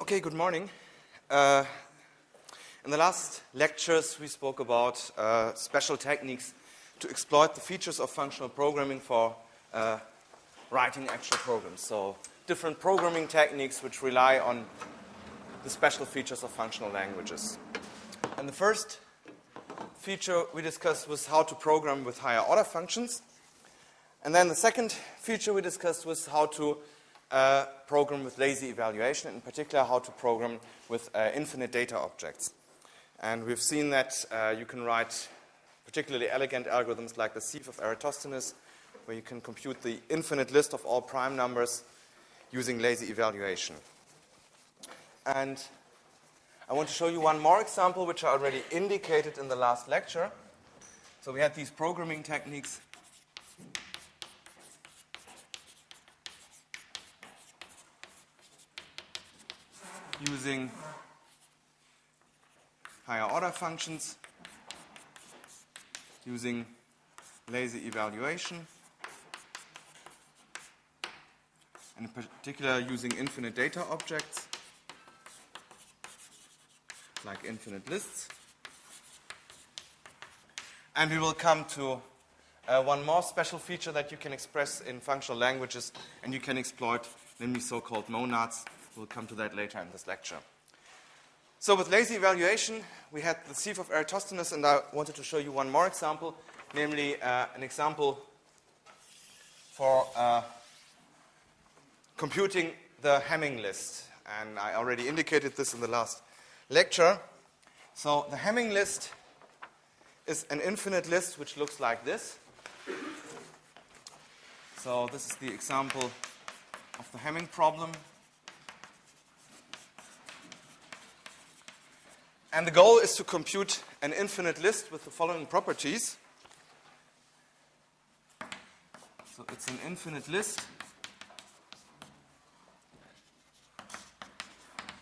Okay, good morning. In the last lectures, we spoke about special techniques to exploit the features of functional programming for writing actual programs. So different programming techniques which rely on the special features of functional languages. And the first feature we discussed was how to program with higher order functions. And then the second feature we discussed was how to program with lazy evaluation, in particular how to program with infinite data objects. And we've seen that you can write particularly elegant algorithms like the sieve of Eratosthenes, where you can compute the infinite list of all prime numbers using lazy evaluation. And I want to show you one more example, which I already indicated in the last lecture. So we had these programming techniques using higher order functions, using lazy evaluation, and in particular using infinite data objects, like infinite lists. And we will come to one more special feature that you can express in functional languages and you can exploit, namely so-called monads. We'll come to that later in this lecture. So with lazy evaluation, we had the sieve of Eratosthenes, and I wanted to show you one more example, namely an example for computing the Hamming list. And I already indicated this in the last lecture. So the Hamming list is an infinite list which looks like this. So this is the example of the Hamming problem. And the goal is to compute an infinite list with the following properties. So it's an infinite list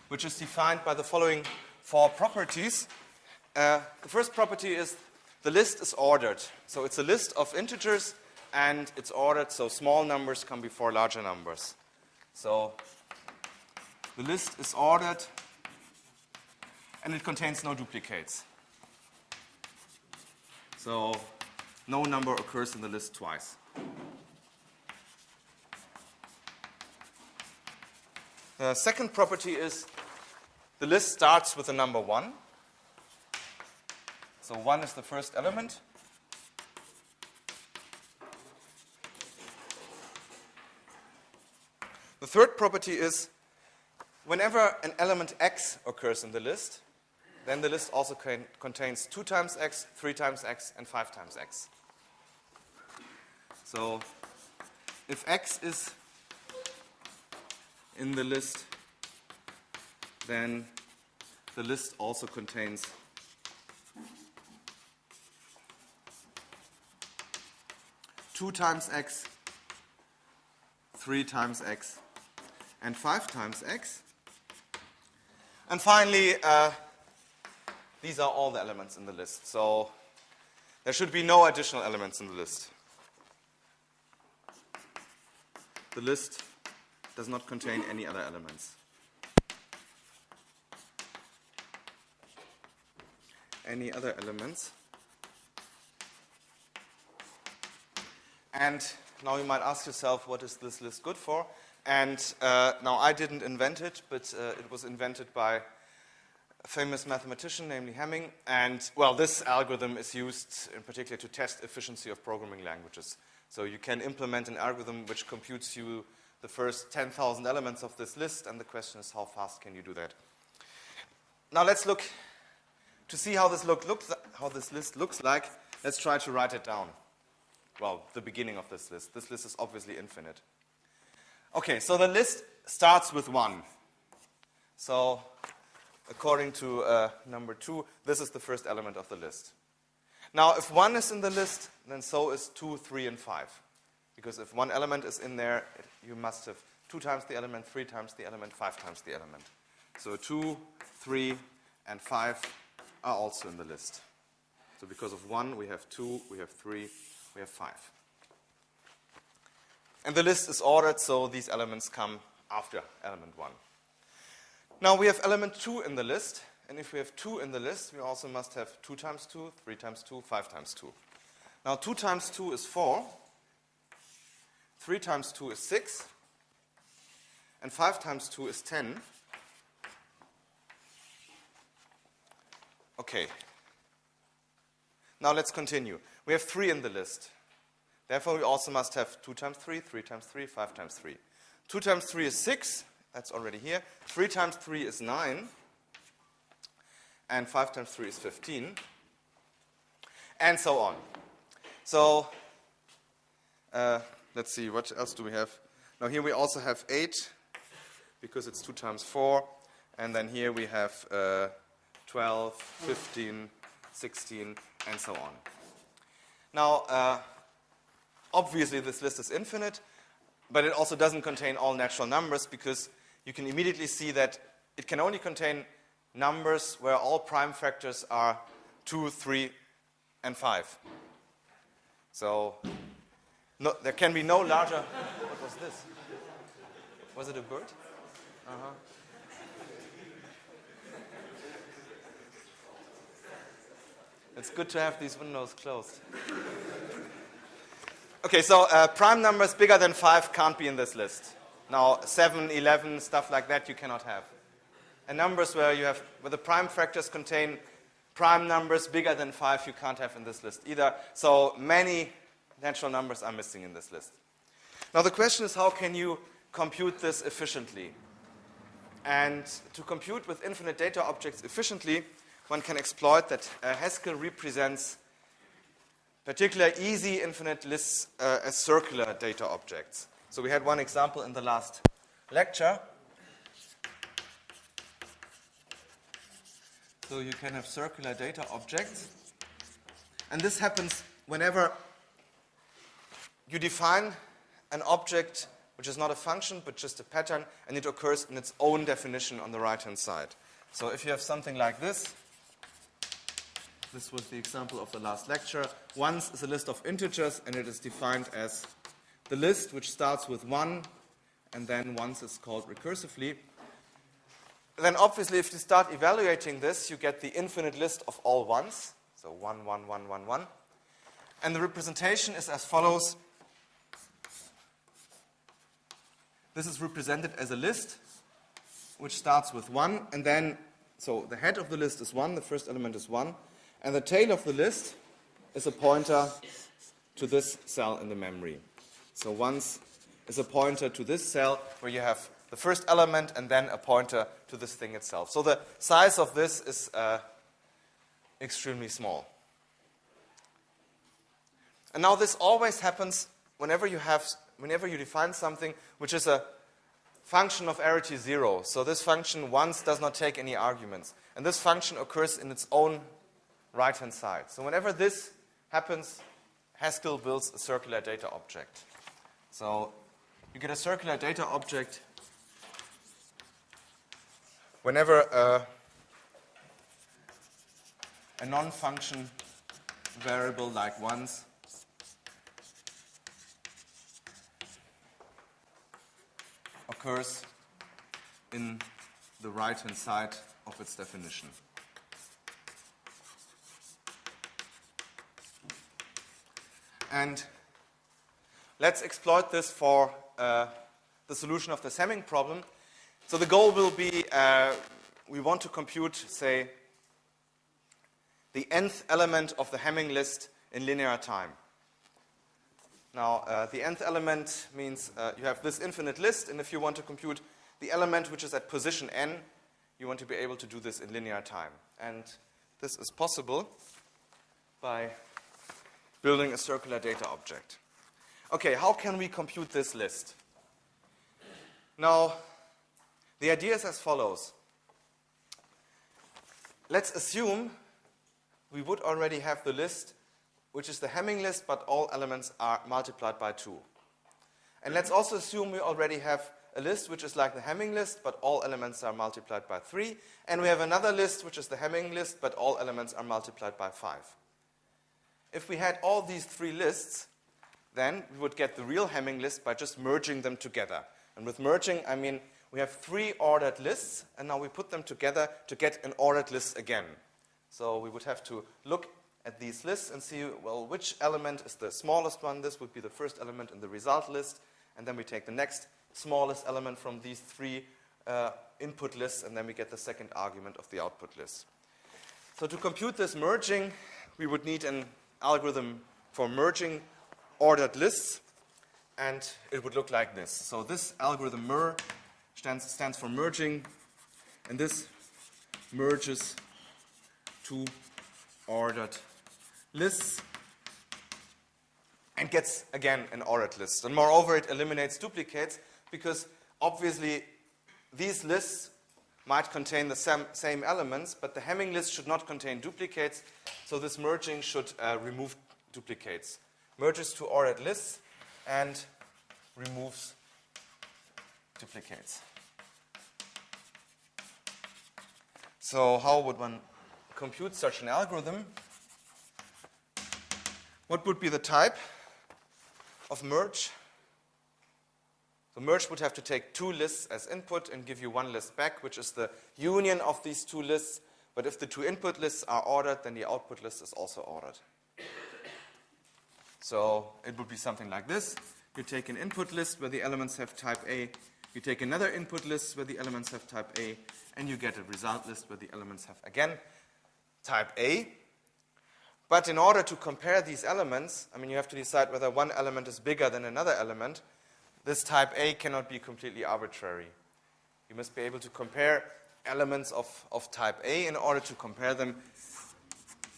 which is defined by the following four properties. The first property is the list is ordered. So it's a list of integers and it's ordered so small numbers come before larger numbers. So the list is ordered and it contains no duplicates. So no number occurs in the list twice. The second property is the list starts with the number 1. So 1 is the first element. The third property is whenever an element x occurs in the list, then the list also contains 2 times x, 3 times x, and 5 times x. So if x is in the list, then the list also contains two times x, 3 times x, and 5 times x. And finally, these are all the elements in the list. So there should be no additional elements in the list. The list does not contain any other elements. Any other elements. And now you might ask yourself, what is this list good for? And now I didn't invent it, but it was invented by a famous mathematician, namely Hamming. And, well, this algorithm is used in particular to test efficiency of programming languages. So you can implement an algorithm which computes you the first 10,000 elements of this list, and the question is how fast can you do that? Now let's look to see how this list looks like. Let's try to write it down. Well, the beginning of this list. This list is obviously infinite. Okay, so the list starts with 1. So according to number 2, this is the first element of the list. Now, if 1 is in the list, then so is 2, 3, and 5. Because if one element is in there, you must have 2 times the element, 3 times the element, 5 times the element. So 2, 3, and 5 are also in the list. So because of 1, we have 2, we have 3, we have 5. And the list is ordered, so these elements come after element 1. Now we have element 2 in the list, and if we have 2 in the list, we also must have 2 times 2, 3 times 2, 5 times 2. Now 2 times 2 is 4, 3 times 2 is 6, and 5 times 2 is 10. Okay. Now let's continue. We have 3 in the list. Therefore, we also must have 2 times 3, 3 times 3, 5 times 3. 2 times 3 is 6. That's already here. 3 times 3 is 9. And 5 times 3 is 15. And so on. So, let's see, what else do we have? Now here we also have 8, because it's 2 times 4. And then here we have 12, 15, 16, and so on. Now, obviously this list is infinite, but it also doesn't contain all natural numbers, because you can immediately see that it can only contain numbers where all prime factors are 2, 3, and 5. So no, there can be no larger... What was this? Was it a bird? Uh-huh. It's good to have these windows closed. Okay, so prime numbers bigger than 5 can't be in this list. Now, 7, 11, stuff like that you cannot have. And numbers where the prime factors contain prime numbers bigger than 5 you can't have in this list either. So many natural numbers are missing in this list. Now the question is, how can you compute this efficiently? And to compute with infinite data objects efficiently, one can exploit that Haskell represents particular easy infinite lists as circular data objects. So we had one example in the last lecture. So you can have circular data objects. And this happens whenever you define an object which is not a function but just a pattern, and it occurs in its own definition on the right-hand side. So if you have something like this was the example of the last lecture. Ones is a list of integers, and it is defined as the list which starts with 1, and then ones is called recursively. Then obviously, if you start evaluating this, you get the infinite list of all ones. So 1, 1, 1, 1, 1. And the representation is as follows. This is represented as a list which starts with 1, and then, so the head of the list is 1, the first element is 1, and the tail of the list is a pointer to this cell in the memory. So ones is a pointer to this cell where you have the first element and then a pointer to this thing itself. So the size of this is extremely small. And now this always happens whenever you define something which is a function of arity 0. So this function once does not take any arguments. And this function occurs in its own right-hand side. So whenever this happens, Haskell builds a circular data object. So you get a circular data object whenever a non-function variable like ones occurs in the right-hand side of its definition. And let's exploit this for the solution of the Hamming problem. So the goal will be, we want to compute, say, the nth element of the Hamming list in linear time. Now, the nth element means you have this infinite list, and if you want to compute the element which is at position n, you want to be able to do this in linear time. And this is possible by building a circular data object. Okay, how can we compute this list? Now, the idea is as follows. Let's assume we would already have the list, which is the Hamming list, but all elements are multiplied by 2. And let's also assume we already have a list which is like the Hamming list, but all elements are multiplied by 3. And we have another list which is the Hamming list, but all elements are multiplied by 5. If we had all these 3 lists, then we would get the real Hamming list by just merging them together. And with merging, I mean we have 3 ordered lists, and now we put them together to get an ordered list again. So we would have to look at these lists and see, well, which element is the smallest one. This would be the first element in the result list, and then we take the next smallest element from these 3 input lists, and then we get the second argument of the output list. So to compute this merging, we would need an algorithm for merging ordered lists, and it would look like this. So this algorithm MER stands for merging, and this merges 2 ordered lists and gets, again, an ordered list. And moreover, it eliminates duplicates because obviously these lists might contain the same elements, but the Hamming list should not contain duplicates, so this merging should remove duplicates. Merges 2 ordered lists and removes duplicates. So how would one compute such an algorithm? What would be the type of merge? The merge would have to take 2 lists as input and give you 1 list back, which is the union of these 2 lists. But if the 2 input lists are ordered, then the output list is also ordered. So it would be something like this. You take an input list where the elements have type A. You take another input list where the elements have type A. And you get a result list where the elements have, again, type A. But in order to compare these elements, I mean, you have to decide whether one element is bigger than another element. This type A cannot be completely arbitrary. You must be able to compare elements of type A. In order to compare them,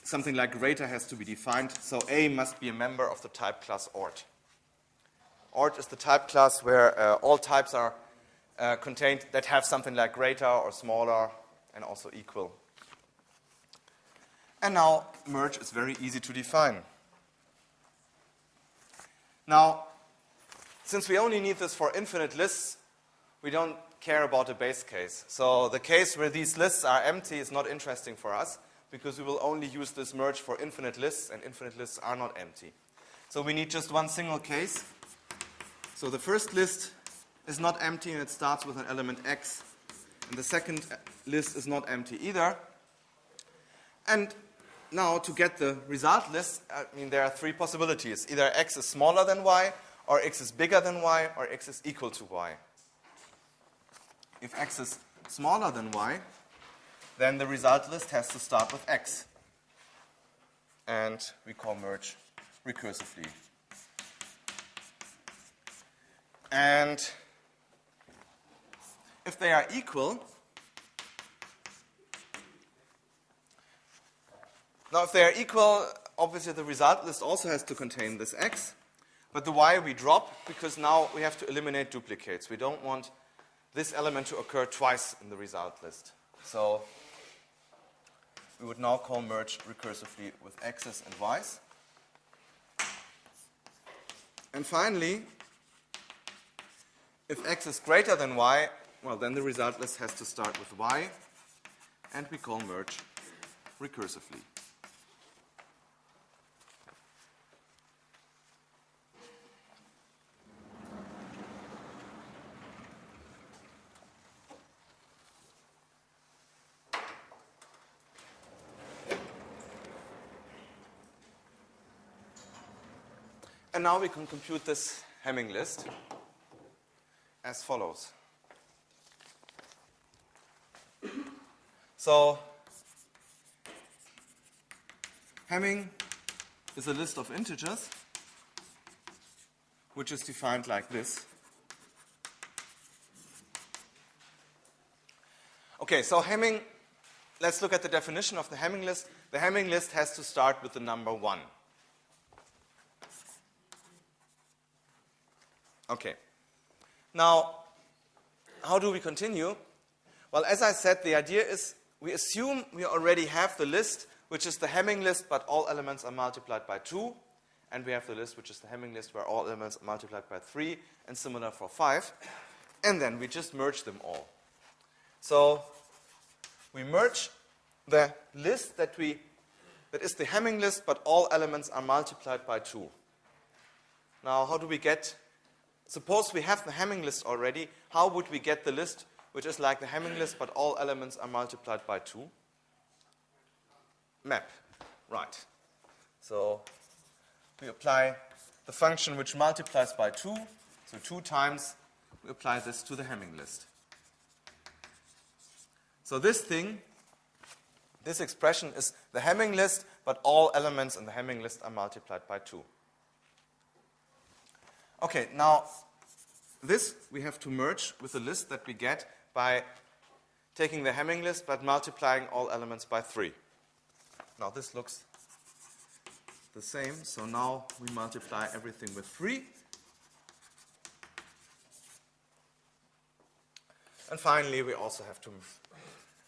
something like greater has to be defined. So A must be a member of the type class ort. Ort is the type class where all types are contained that have something like greater or smaller and also equal. And now merge is very easy to define. Now, since we only need this for infinite lists, we don't care about the base case. So the case where these lists are empty is not interesting for us because we will only use this merge for infinite lists, and infinite lists are not empty. So we need just one single case. So the first list is not empty and it starts with an element x, and the second list is not empty either. And now to get the result list, I mean, there are 3 possibilities. Either x is smaller than y, or x is bigger than y, or x is equal to y. If x is smaller than y, then the result list has to start with x. And we call merge recursively. And if they are equal, now if they are equal, obviously the result list also has to contain this x. But the y we drop because now we have to eliminate duplicates. We don't want this element to occur twice in the result list. So we would now call merge recursively with x's and y's. And finally, if x is greater than y, well, then the result list has to start with y, and we call merge recursively. And now we can compute this Hamming list as follows. So Hamming is a list of integers which is defined like this. Okay, so Hamming, let's look at the definition of the Hamming list. The Hamming list has to start with the number 1. Okay. Now, how do we continue? Well, as I said, the idea is we assume we already have the list, which is the Hamming list, but all elements are multiplied by 2. And we have the list, which is the Hamming list, where all elements are multiplied by 3, and similar for 5. And then we just merge them all. So we merge the list that is the Hamming list, but all elements are multiplied by 2. Now, how do we get suppose we have the Hamming list already. How would we get the list, which is like the Hamming list, but all elements are multiplied by 2? Map. Right. So we apply the function which multiplies by 2. So 2 times we apply this to the Hamming list. So this thing, this expression is the Hamming list, but all elements in the Hamming list are multiplied by 2. Okay, now this we have to merge with the list that we get by taking the Hamming list but multiplying all elements by 3. Now this looks the same, so now we multiply everything with 3. And finally, we also have to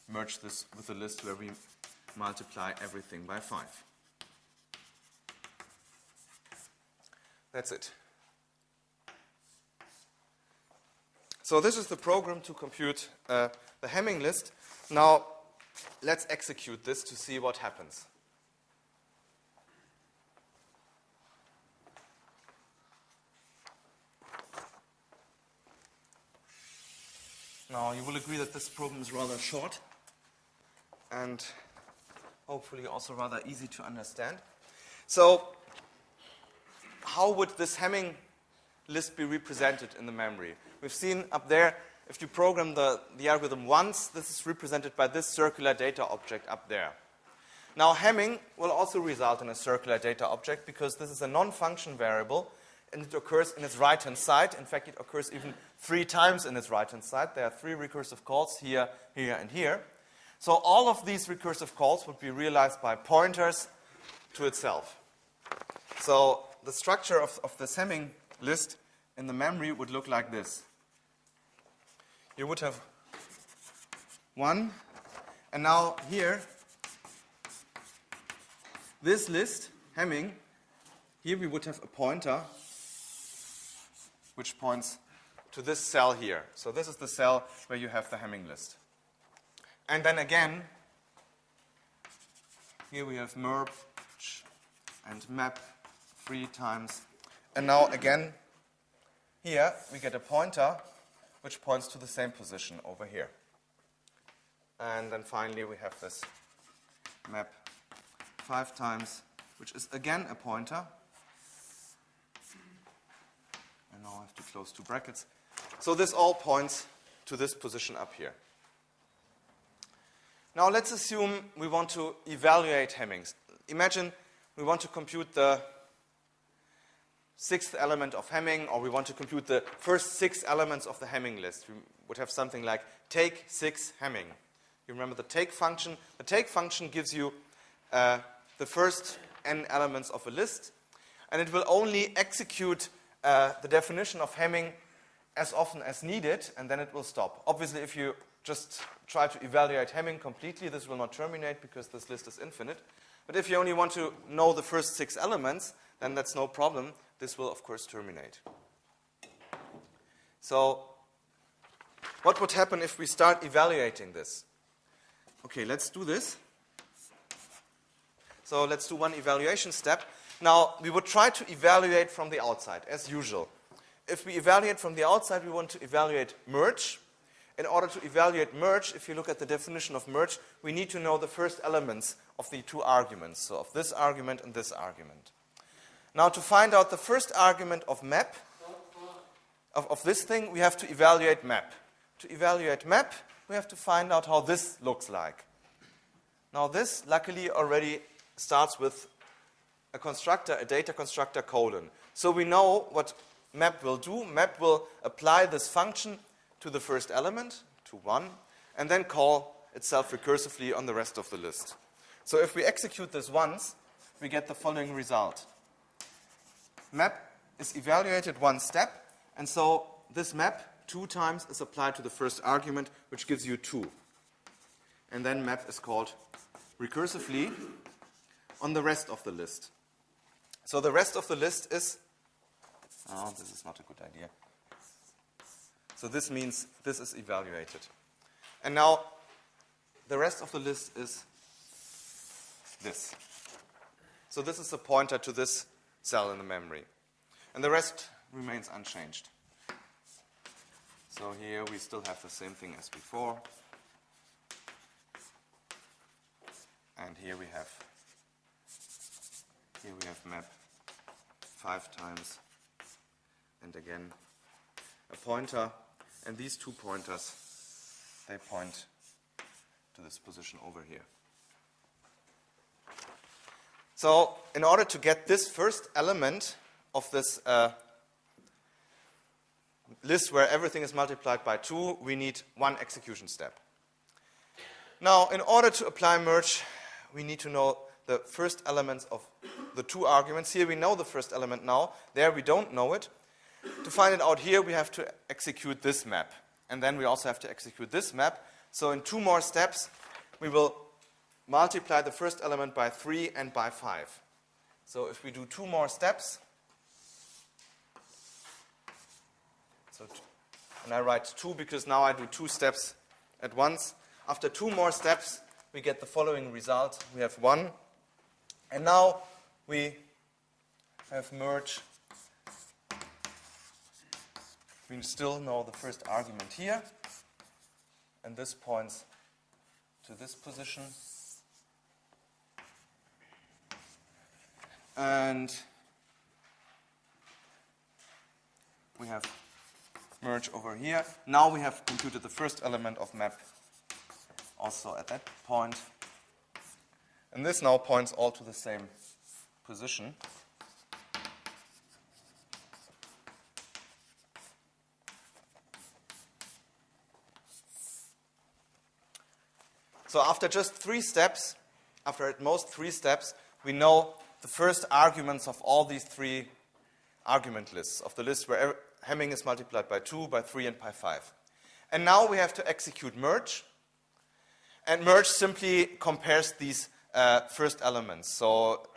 merge this with a list where we multiply everything by 5. That's it. So this is the program to compute the Hamming list. Now, let's execute this to see what happens. Now, you will agree that this program is rather short and hopefully also rather easy to understand. So, how would this Hamming list be represented in the memory? We've seen up there, if you program the algorithm once, this is represented by this circular data object up there. Now, Hamming will also result in a circular data object because this is a non-function variable and it occurs in its right-hand side. In fact, it occurs even 3 times in its right-hand side. There are 3 recursive calls here, here, and here. So all of these recursive calls would be realized by pointers to itself. So the structure of this Hamming list in the memory would look like this. You would have 1, and now here, this list, Hamming, here we would have a pointer which points to this cell here. So this is the cell where you have the Hamming list. And then again, here we have merge and map 3 times. And now again, here we get a pointer which points to the same position over here. And then finally we have this map 5 times, which is again a pointer. And now I have to close 2 brackets. So this all points to this position up here. Now let's assume we want to evaluate Hammings. Imagine we want to compute the 6th element of Hamming, or we want to compute the first 6 elements of the Hamming list. We would have something like take 6 Hamming. You remember the take function? The take function gives you the first n elements of a list, and it will only execute the definition of Hamming as often as needed, and then it will stop. Obviously, if you just try to evaluate Hamming completely, this will not terminate because this list is infinite. But if you only want to know the first 6 elements, then that's no problem. This will, of course, terminate. So what would happen if we start evaluating this? Okay, let's do this. So let's do one evaluation step. Now, we would try to evaluate from the outside, as usual. If we evaluate from the outside, we want to evaluate merge. In order to evaluate merge, if you look at the definition of merge, we need to know the first elements of the 2 arguments, so of this argument and this argument. Now, to find out the first argument of map, of this thing, we have to evaluate map. To evaluate map, we have to find out how this looks like. Now, this, luckily, already starts with a constructor, a data constructor colon. So we know what map will do. Map will apply this function to the first element, to 1, and then call itself recursively on the rest of the list. So if we execute this once, we get the following result. Map is evaluated 1 step, and so this map 2 times is applied to the first argument, which gives you 2. And then map is called recursively on the rest of the list. So the rest of the list is, oh, this is not a good idea. So this means this is evaluated. And now the rest of the list is this. So this is a pointer to this cell in the memory. And the rest remains unchanged. So here we still have the same thing as before. And here we have map 5 times, and again a pointer, and these 2 pointers, they point to this position over here. So in order to get this first element of this list where everything is multiplied by 2, we need 1 execution step. Now, in order to apply merge, we need to know the first elements of the 2 arguments. Here we know the first element now. There we don't know it. To find it out here, we have to execute this map. And then we also have to execute this map. So in 2 more steps, we will multiply the first element by 3 and by 5. So if we do 2 more steps, and I write 2 because now I do 2 steps at once. After 2 more steps, we get the following result. We have 1. And now we have merge. We still know the first argument here. And this points to this position. And we have merge over here. Now we have computed the first element of map also at that point. And this now points all to the same position. So after just 3 steps, after at most 3 steps, we know the first arguments of all these 3 argument lists, of the list where Hamming is multiplied by 2, by 3, and by 5. And now we have to execute merge. And merge simply compares these first elements. So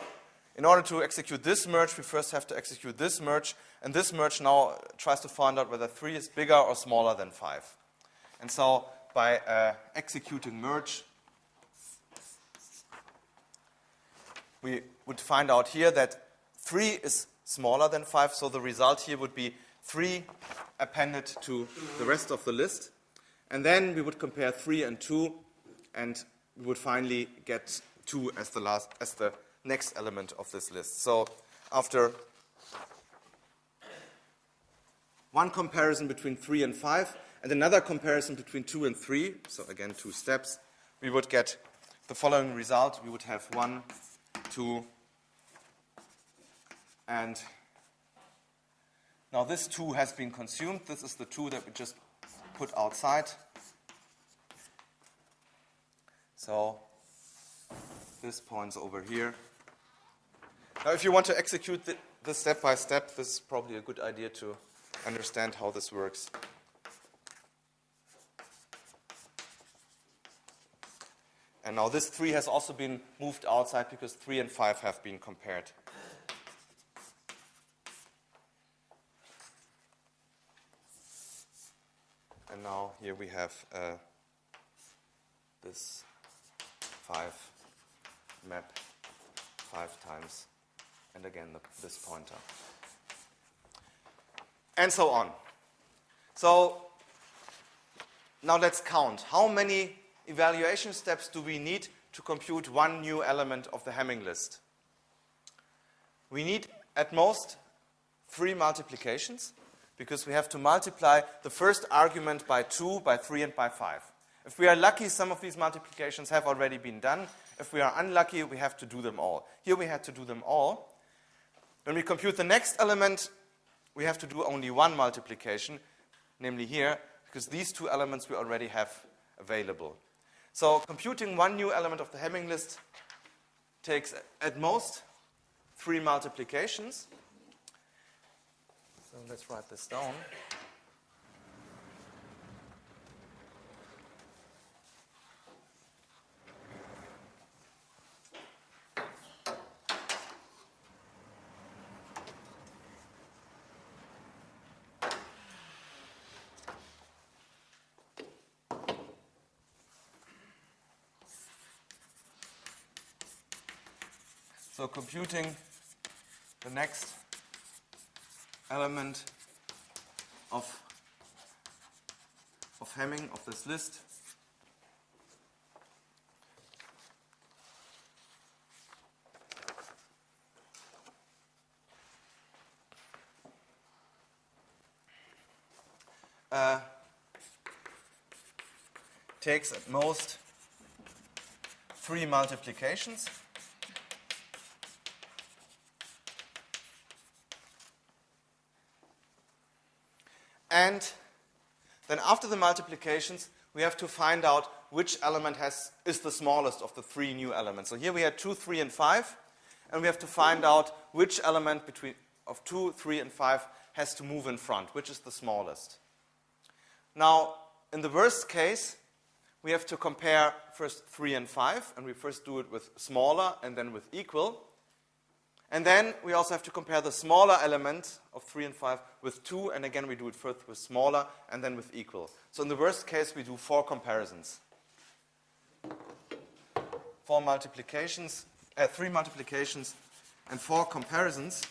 in order to execute this merge, we first have to execute this merge. And this merge now tries to find out whether 3 is bigger or smaller than 5. And so by executing merge, we would find out here that 3 is smaller than 5. So the result here would be 3 appended to the rest of the list. And then we would compare 3 and 2, and we would finally get 2 as the next element of this list. So after 1 comparison between 3 and 5, and another comparison between 2 and 3, so again 2 steps, we would get the following result. We would have 1, 2, and now this 2 has been consumed. This is the 2 that we just put outside. So this points over here. Now if you want to execute this step by step, this is probably a good idea to understand how this works. And now this 3 has also been moved outside because 3 and 5 have been compared. And now here we have this 5 map 5 times, and again this pointer. And so on. So now let's count. How many evaluation steps do we need to compute 1 new element of the Hamming list? We need at most 3 multiplications, because we have to multiply the first argument by 2, by 3, and by 5. If we are lucky, some of these multiplications have already been done. If we are unlucky, we have to do them all. Here we had to do them all. When we compute the next element, we have to do only 1 multiplication, namely here, because these 2 elements we already have available. So computing 1 new element of the Hamming list takes at most 3 multiplications. So let's write this down. So computing the next element of of Hamming of this list takes at most 3 multiplications. And then after the multiplications, we have to find out which element is the smallest of the 3 new elements. So here we had 2, 3, and 5. And we have to find out which element of 2, 3, and 5 has to move in front, which is the smallest. Now, in the worst case, we have to compare first 3 and 5. And we first do it with smaller and then with equal. And then we also have to compare the smaller element of 3 and 5 with 2, and again we do it first with smaller and then with equal. So in the worst case, we do 4 comparisons. 3 multiplications and 4 comparisons.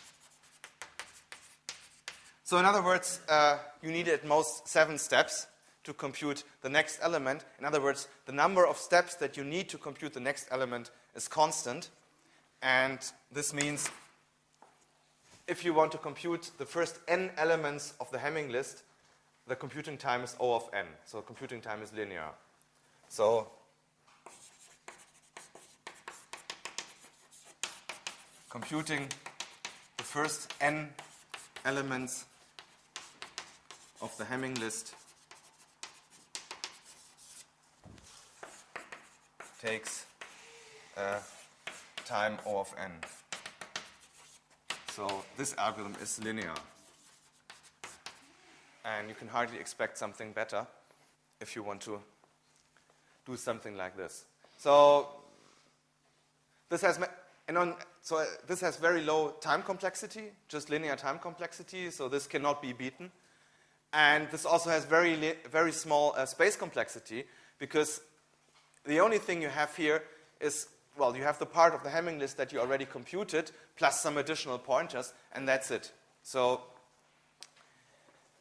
So in other words, you need at most 7 steps to compute the next element. In other words, the number of steps that you need to compute the next element is constant. And this means if you want to compute the first n elements of the Hamming list, the computing time is O of n. So computing time is linear. So computing the first n elements of the Hamming list takes time O of n. So this algorithm is linear. And you can hardly expect something better if you want to do something like this. So this has very low time complexity, just linear time complexity, so this cannot be beaten. And this also has very small space complexity, because the only thing you have here is, well, you have the part of the Hamming list that you already computed, plus some additional pointers, and that's it. So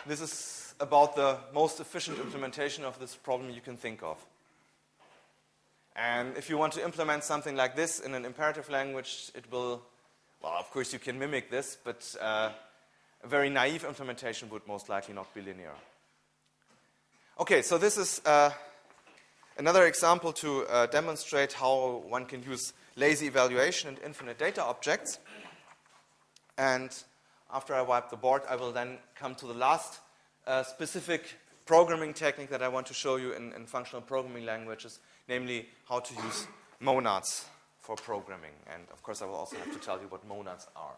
this is about the most efficient implementation of this problem you can think of. And if you want to implement something like this in an imperative language, it will, well, of course you can mimic this, but a very naive implementation would most likely not be linear. Okay, so this is another example to demonstrate how one can use lazy evaluation and infinite data objects. And after I wipe the board, I will then come to the last specific programming technique that I want to show you in functional programming languages, namely how to use monads for programming. And of course, I will also have to tell you what monads are.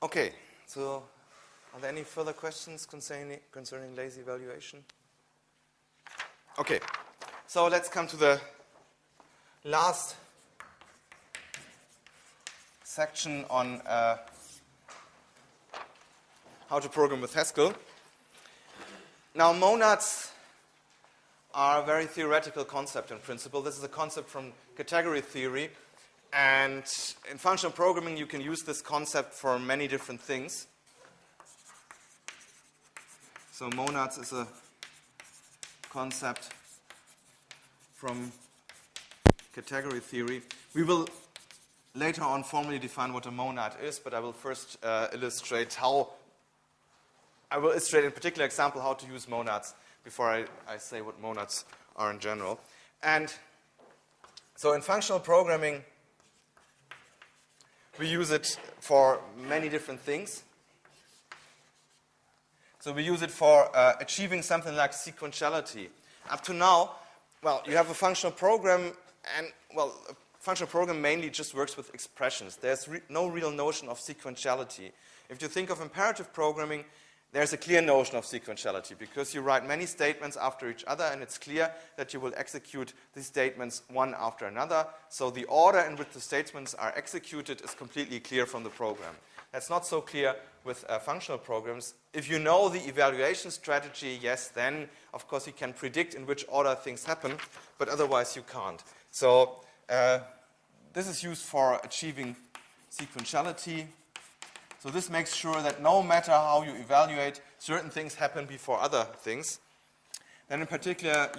Okay, so are there any further questions concerning lazy evaluation? Okay, so let's come to the last section on how to program with Haskell. Now, monads are a very theoretical concept in principle. This is a concept from category theory. And in functional programming, you can use this concept for many different things. So monads is a concept from category theory. We will later on formally define what a monad is, but I will first illustrate in particular example how to use monads before I say what monads are in general. And so in functional programming, we use it for many different things. So we use it for achieving something like sequentiality. Up to now, well, you have a functional program, and, well, a functional program mainly just works with expressions. There's no real notion of sequentiality. If you think of imperative programming, there's a clear notion of sequentiality, because you write many statements after each other, and it's clear that you will execute these statements one after another. So the order in which the statements are executed is completely clear from the program. That's not so clear with functional programs. If you know the evaluation strategy, yes, then, of course, you can predict in which order things happen, but otherwise you can't. So this is used for achieving sequentiality. So this makes sure that no matter how you evaluate, certain things happen before other things. Then in particular,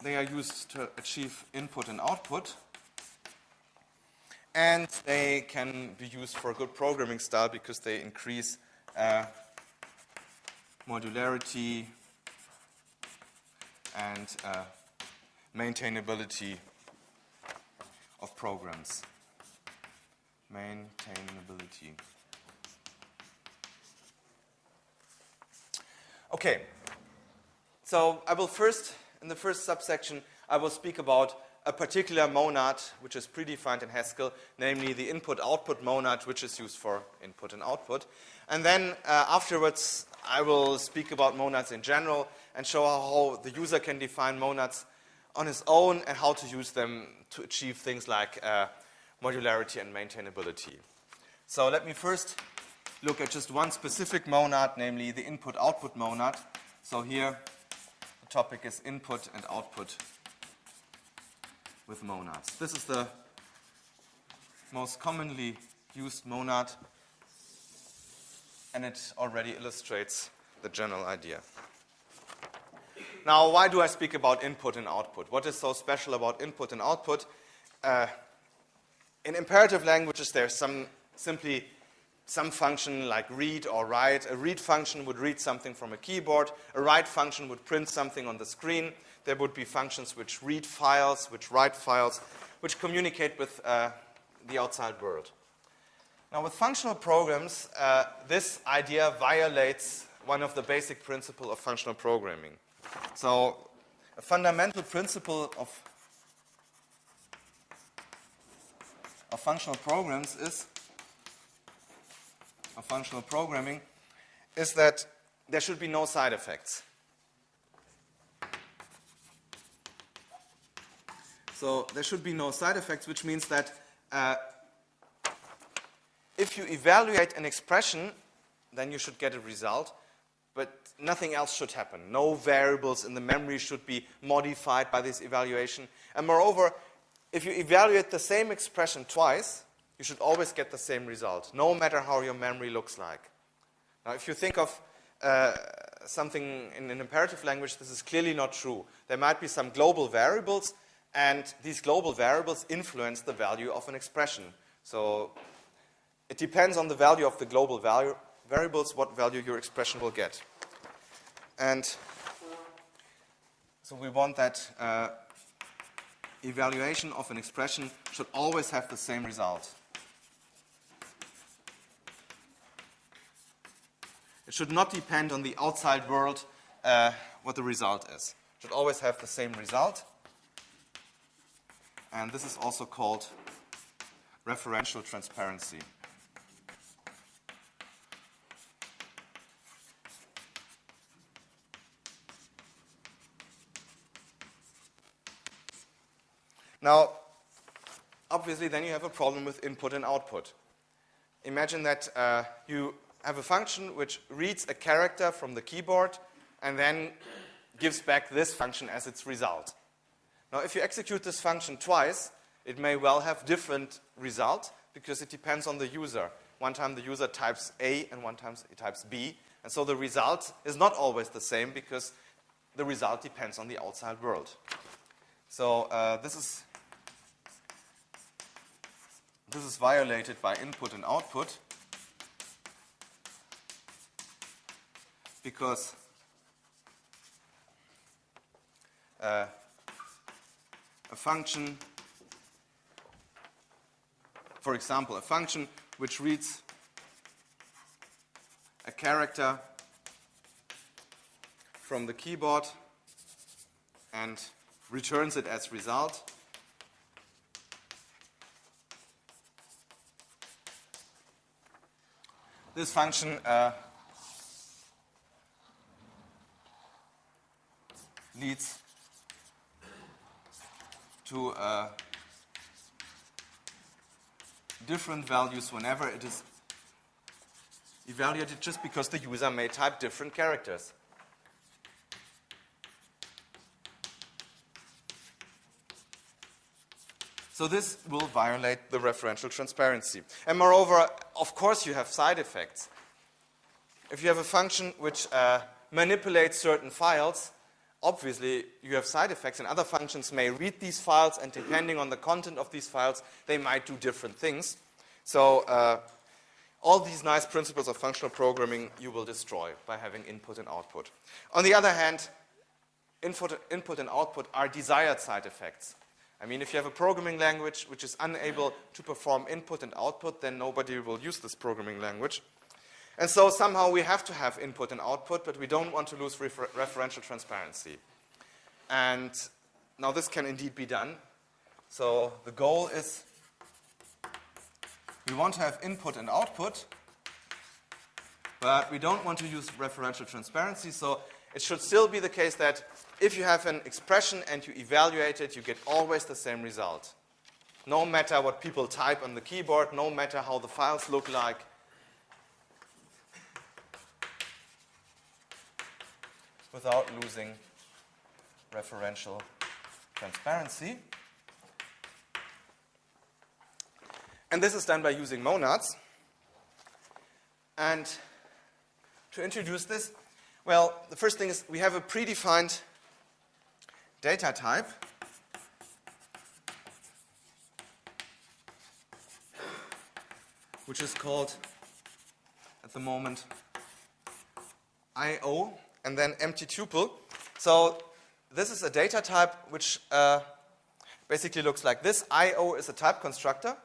they are used to achieve input and output. And they can be used for a good programming style because they increase modularity and maintainability of programs. Maintainability. Okay. So I will first, in the first subsection, I will speak about a particular monad which is predefined in Haskell, namely the input-output monad, which is used for input and output. And then afterwards, I will speak about monads in general and show how the user can define monads on his own and how to use them to achieve things like modularity and maintainability. So let me first look at just one specific monad, namely the input-output monad. So here, the topic is input and output with monads. This is the most commonly used monad, and it already illustrates the general idea. Now, why do I speak about input and output? What is so special about input and output? In imperative languages, there's simply some function like read or write. A read function would read something from a keyboard. A write function would print something on the screen. There would be functions which read files, which write files, which communicate with the outside world. Now, with functional programs, this idea violates one of the basic principles of functional programming. So, a fundamental principle of functional programs is, of functional programming, is that there should be no side effects. So there should be no side effects, which means that if you evaluate an expression, then you should get a result, but nothing else should happen. No variables in the memory should be modified by this evaluation. And moreover, if you evaluate the same expression twice, you should always get the same result, no matter how your memory looks like. Now, if you think of something in an imperative language, this is clearly not true. There might be some global variables, and these global variables influence the value of an expression. So it depends on the value of the global variables what value your expression will get. And so we want that evaluation of an expression should always have the same result. It should not depend on the outside world what the result is. It should always have the same result. And this is also called referential transparency. Now, obviously, then you have a problem with input and output. Imagine that you have a function which reads a character from the keyboard and then gives back this function as its result. Now, if you execute this function twice, it may well have different results because it depends on the user. One time the user types A and one time he types B. And so the result is not always the same because the result depends on the outside world. So this is violated by input and output because a function, for example, a function which reads a character from the keyboard and returns it as result. This function leads to different values whenever it is evaluated just because the user may type different characters. So this will violate the referential transparency. And moreover, of course, you have side effects. If you have a function which manipulates certain files, obviously, you have side effects, and other functions may read these files, and depending on the content of these files, they might do different things. So all these nice principles of functional programming you will destroy by having input and output. On the other hand, input and output are desired side effects. I mean, if you have a programming language which is unable to perform input and output, then nobody will use this programming language. And so somehow we have to have input and output, but we don't want to lose referential transparency. And now this can indeed be done. So the goal is we want to have input and output, but we don't want to use referential transparency. So it should still be the case that if you have an expression and you evaluate it, you get always the same result. No matter what people type on the keyboard, no matter how the files look like. Without losing referential transparency. And this is done by using monads. And to introduce this, well, the first thing is we have a predefined data type which is called at the moment IO and then empty tuple. So this is a data type which basically looks like this. IO is a type constructor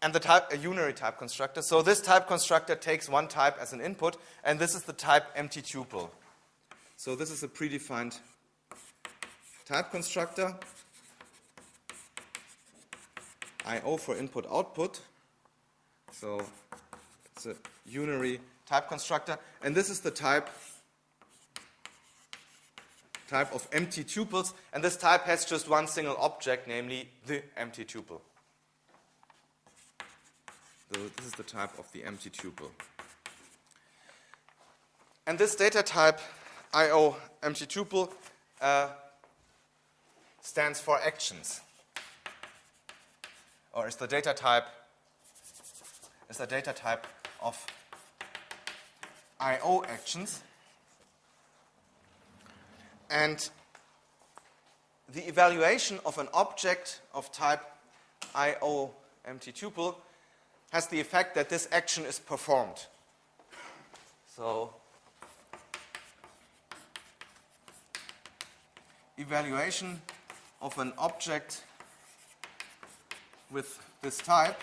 and the type a unary type constructor. So this type constructor takes one type as an input, and this is the type empty tuple. So this is a predefined type constructor. IO for input output. So it's a unary type constructor, and this is the type of empty tuples, and this type has just one single object, namely the empty tuple. So this is the type of the empty tuple. And this data type, IO empty tuple, stands for actions. Or is the data type of IO actions. And the evaluation of an object of type IO empty tuple has the effect that this action is performed. So evaluation of an object with this type,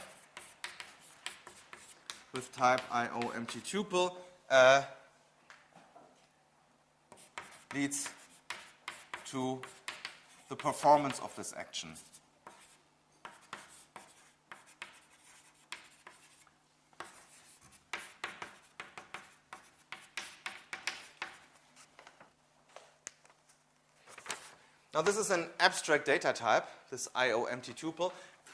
with type IO empty tuple, leads to the performance of this action. Now this is an abstract data type, this IO empty tuple,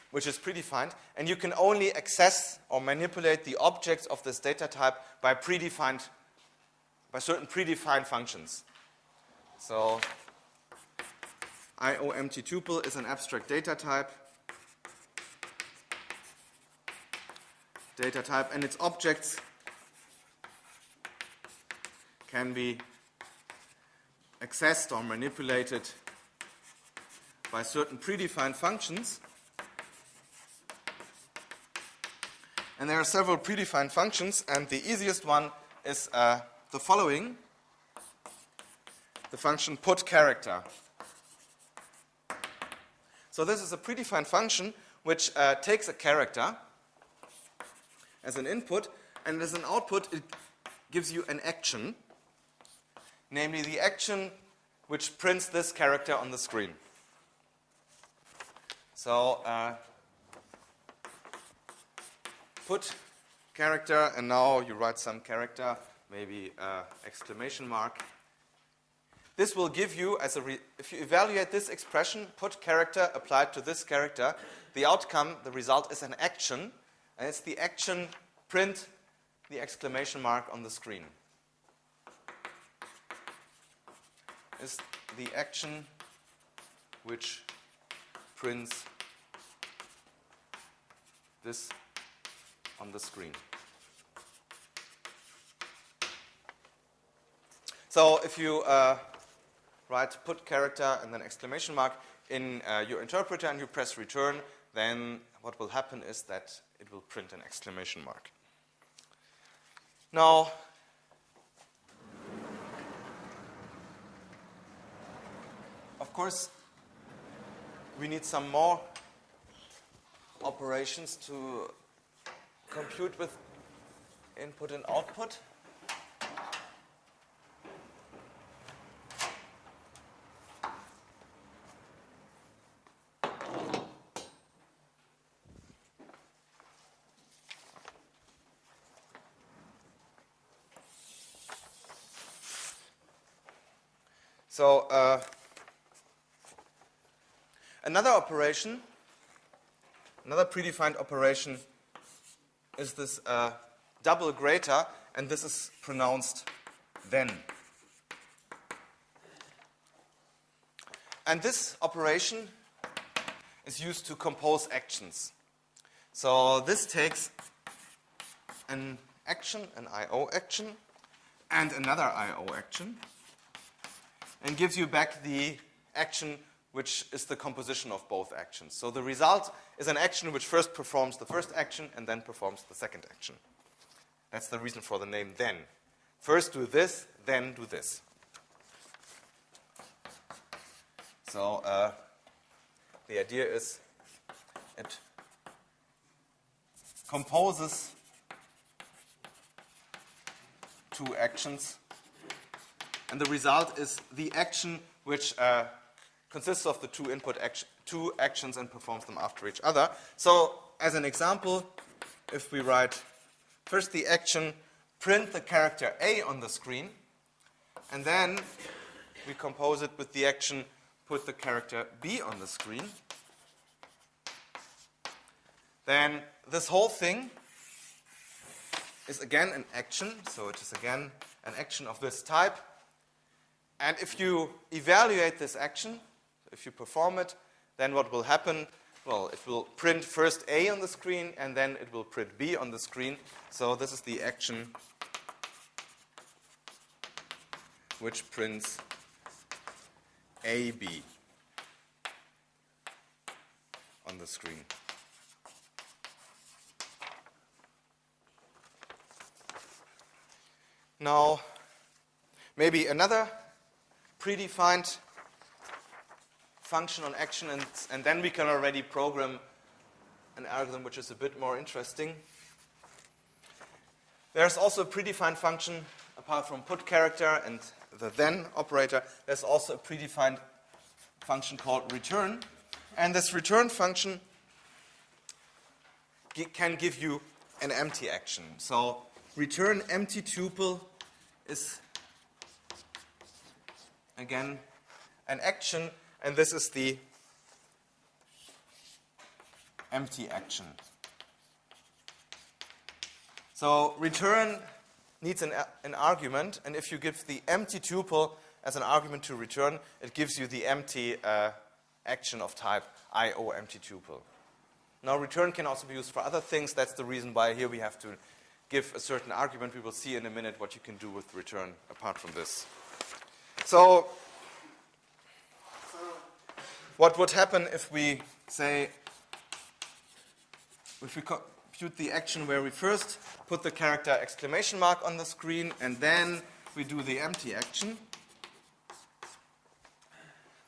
which is predefined, and you can only access or manipulate the objects of this data type by certain predefined functions. So IO empty tuple is an abstract data type, and its objects can be accessed or manipulated by certain predefined functions. And there are several predefined functions, and the easiest one is the following: the function put character. So this is a predefined function which takes a character as an input, and as an output it gives you an action, namely the action which prints this character on the screen. So put character, and now you write some character, maybe exclamation mark. This will give you, if you evaluate this expression, put character applied to this character, the outcome, the result is an action, and it's the action print the exclamation mark on the screen. Is the action which prints this on the screen. So if you write put character and then exclamation mark in your interpreter and you press return, then what will happen is that it will print an exclamation mark. Now, of course, we need some more operations to compute with input and output. So another operation, another predefined operation is this double greater, and this is pronounced then. And this operation is used to compose actions. So this takes an action, an I/O action, and another I/O action, and gives you back the action which is the composition of both actions. So the result is an action which first performs the first action and then performs the second action. That's the reason for the name then. First do this, then do this. So the idea is it composes two actions, and the result is the action which consists of the two actions and performs them after each other. So as an example, if we write first the action print the character A on the screen, and then we compose it with the action put the character B on the screen, then this whole thing is again an action, so it is again an action of this type. And if you evaluate this action, if you perform it, then what will happen? Well, it will print first A on the screen, and then it will print B on the screen. So this is the action which prints AB on the screen. Now, maybe another predefined function on action, and then we can already program an algorithm which is a bit more interesting. There's also a predefined function apart from put character and the then operator. There's also a predefined function called return, and this return function can give you an empty action. So return empty tuple is again an action, and this is the empty action. So return needs an argument, and if you give the empty tuple as an argument to return, it gives you the empty action of type IO empty tuple. Now return can also be used for other things. That's the reason why here we have to give a certain argument. We will see in a minute what you can do with return apart from this. So what would happen if we say, if we compute the action where we first put the character exclamation mark on the screen and then we do the empty action?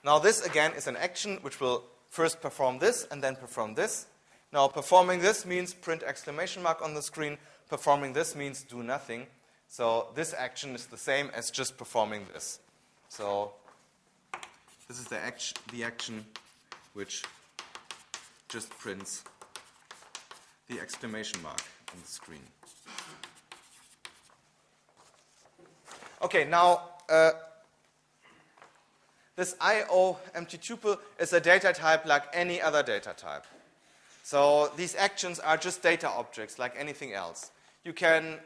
Now this again is an action which will first perform this and then perform this. Now performing this means print exclamation mark on the screen. Performing this means do nothing. So this action is the same as just performing this. So this is the action which just prints the exclamation mark on the screen. Okay, now this IO empty tuple is a data type like any other data type. So these actions are just data objects like anything else. You can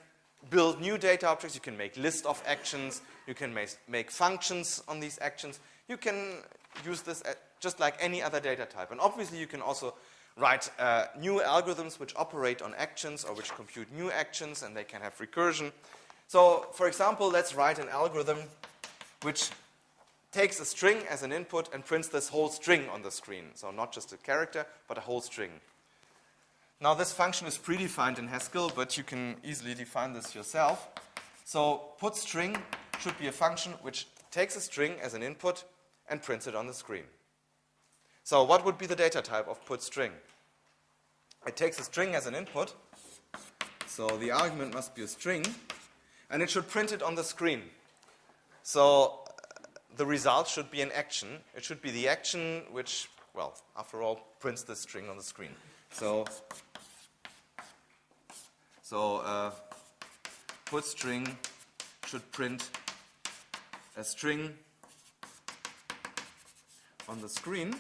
build new data objects, you can make list of actions, you can make functions on these actions. You can use this just like any other data type. And obviously you can also write new algorithms which operate on actions or which compute new actions, and they can have recursion. So for example, let's write an algorithm which takes a string as an input and prints this whole string on the screen. So not just a character, but a whole string. Now this function is predefined in Haskell, but you can easily define this yourself. So putString should be a function which takes a string as an input and prints it on the screen. So what would be the data type of putString? It takes a string as an input, so the argument must be a string, and it should print it on the screen. So the result should be an action. It should be the action which, well, after all, prints the string on the screen. So putString should print a string on the screen.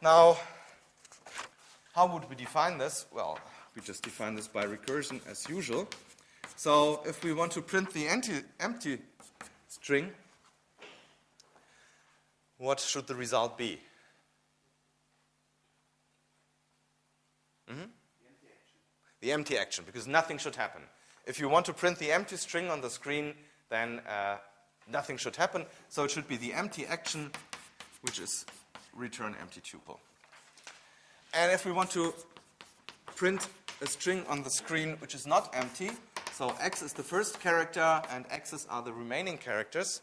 Now, how would we define this? Well, we just define this by recursion as usual. So if we want to print the empty string, what should the result be? The empty action, because nothing should happen. If you want to print the empty string on the screen, then nothing should happen. So it should be the empty action, which is return empty tuple. And if we want to print a string on the screen which is not empty, so x is the first character and x's are the remaining characters,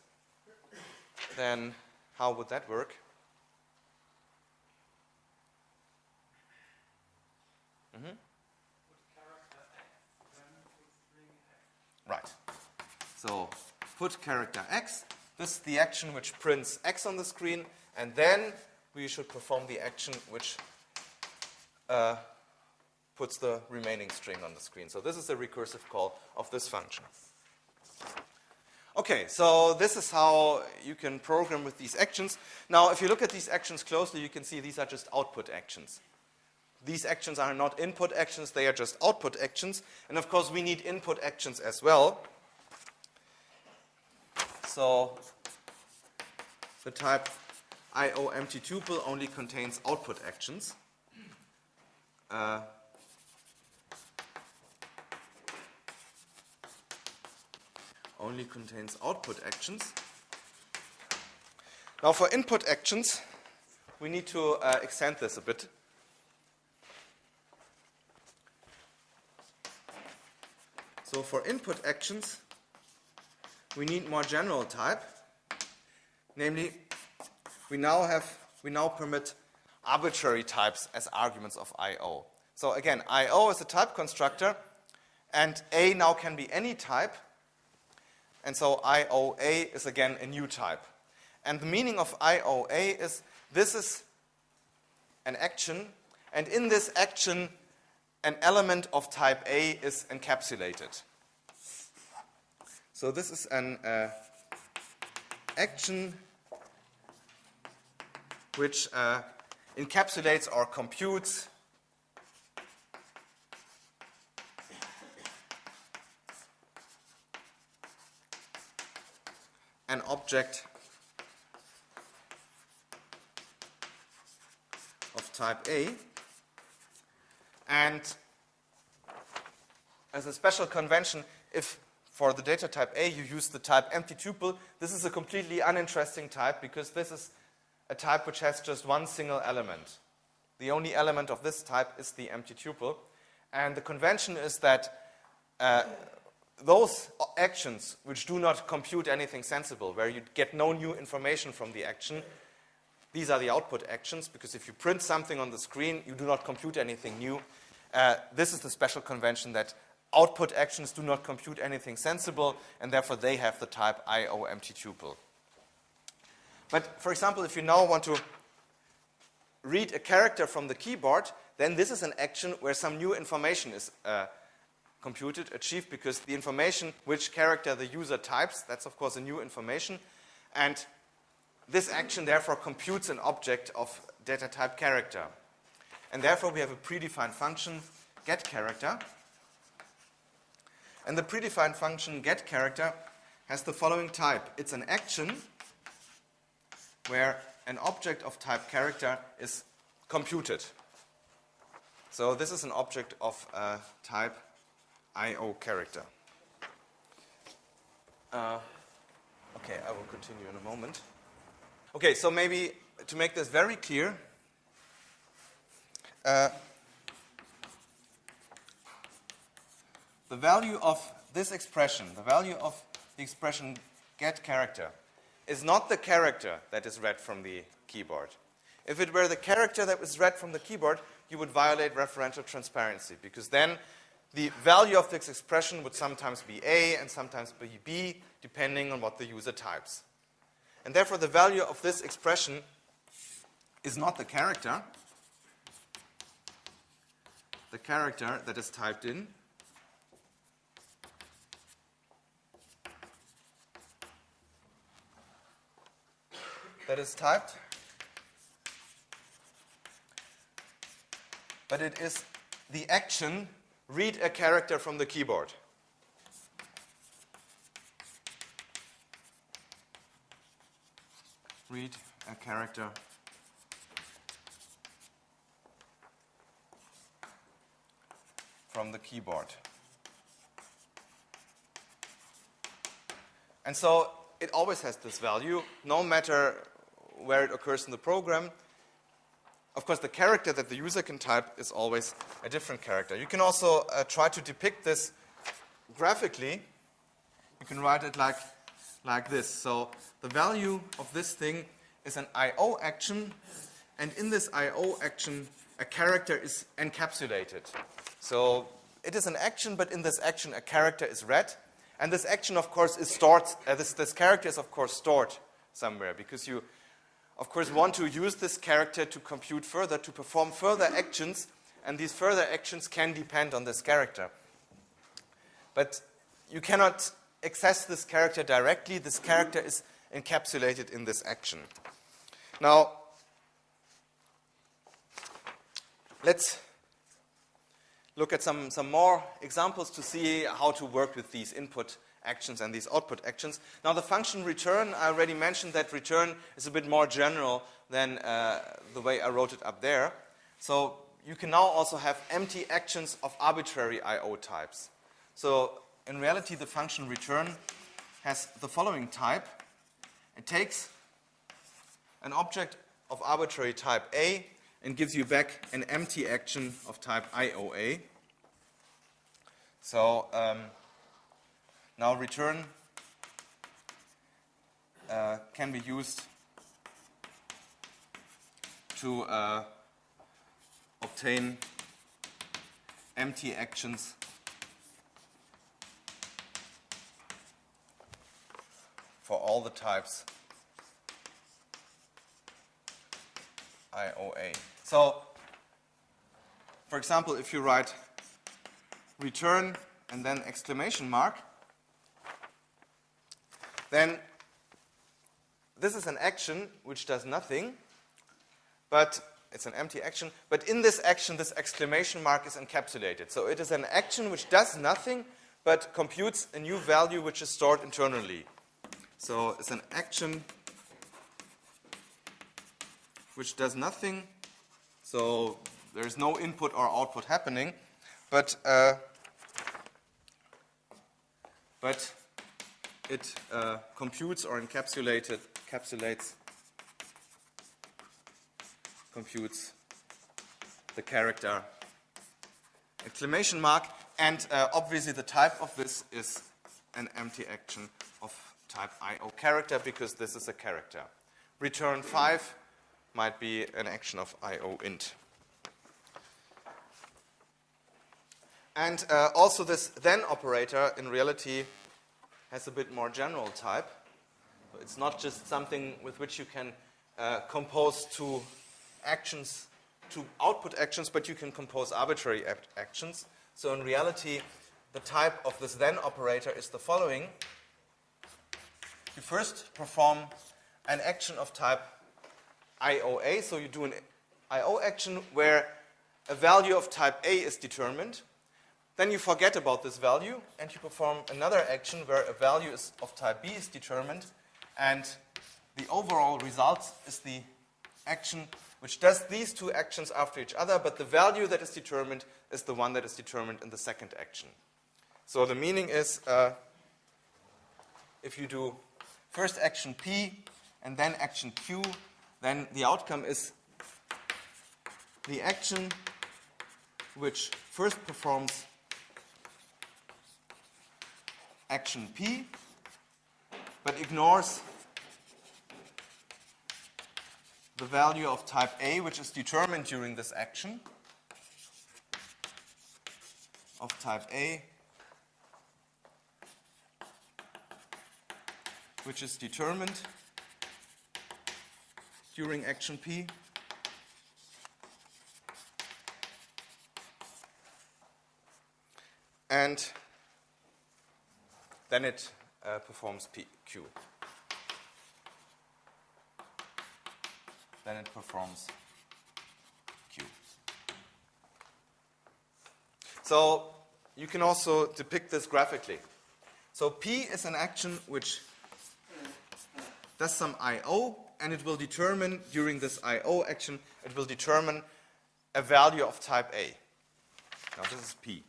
then how would that work? Right. So put character x. This is the action which prints x on the screen, and then we should perform the action which puts the remaining string on the screen. So this is the recursive call of this function. Okay, so this is how you can program with these actions. Now, if you look at these actions closely, you can see these are just output actions. These actions are not input actions, they are just output actions. And of course, we need input actions as well. So the type IO empty tuple only contains output actions. Only contains output actions. Now for input actions, we need to extend this a bit. So for input actions, we need more general type. Namely, we now permit arbitrary types as arguments of I/O. So again, I/O is a type constructor, and A now can be any type. And so IOA is again a new type. And the meaning of IOA is this is an action, and in this action, an element of type A is encapsulated. So this is an action which encapsulates or computes an object of type A, and as a special convention, if for the data type A you use the type empty tuple, this is a completely uninteresting type because this is a type which has just one single element. The only element of this type is the empty tuple, and the convention is that those actions which do not compute anything sensible, where you get no new information from the action, these are the output actions, because if you print something on the screen, you do not compute anything new. This is the special convention that output actions do not compute anything sensible, and therefore they have the type IO empty tuple. But for example, if you now want to read a character from the keyboard, then this is an action where some new information is computed, achieved, because the information which character the user types, that's of course a new information, and this action therefore computes an object of data type character. And therefore we have a predefined function getCharacter, and the predefined function getCharacter has the following type. It's an action where an object of type character is computed. So this is an object of type IO character. Okay, I will continue in a moment. Okay, so maybe to make this very clear, the value of this expression, the value of the expression get character, is not the character that is read from the keyboard. If it were the character that was read from the keyboard, you would violate referential transparency, because then the value of this expression would sometimes be A and sometimes be B, depending on what the user types. And therefore, the value of this expression is not the character that is typed in, but it is the action read a character from the keyboard. Read a character from the keyboard. And so it always has this value, no matter where it occurs in the program. Of course, the character that the user can type is always a different character. You can also try to depict this graphically. You can write it like this. So the value of this thing is an I/O action, and in this I/O action, a character is encapsulated. So it is an action, but in this action, a character is read, and this action, of course, is stored. This character is, of course, stored somewhere, because you, of course, want to use this character to compute further, to perform further actions, and these further actions can depend on this character. But you cannot access this character directly. This character is encapsulated in this action. Now, let's look at some more examples to see how to work with these input actions and these output actions. Now, the function return, I already mentioned that return is a bit more general than the way I wrote it up there. So you can now also have empty actions of arbitrary I/O types. So in reality, the function return has the following type. It takes an object of arbitrary type A and gives you back an empty action of type IOA. So now return can be used to obtain empty actions for all the types IOA. So, for example, if you write return and then exclamation mark, then this is an action which does nothing, but it's an empty action. But in this action, this exclamation mark is encapsulated. So it is an action which does nothing, but computes a new value which is stored internally. So it's an action which does nothing. So there's no input or output happening, but it computes or computes the character exclamation mark, and obviously the type of this is an empty action of type IO character, because this is a character. Return 5 might be an action of IO int. And also this then operator in reality has a bit more general type. It's not just something with which you can compose two actions, two output actions, but you can compose arbitrary actions. So in reality, the type of this then operator is the following. You first perform an action of type IOA, so you do an IO action where a value of type A is determined. Then you forget about this value, and you perform another action where a value of type B is determined, and the overall result is the action which does these two actions after each other, but the value that is determined is the one that is determined in the second action. So the meaning is, if you do first action P and then action Q, then the outcome is the action which first performs action P but ignores the value of type A, which is determined during this action of type A, which is determined during action P. And then it performs Q. Then it performs Q. So you can also depict this graphically. So P is an action which does some I/O, and it will determine, during this I/O action, it will determine a value of type A. Now this is P.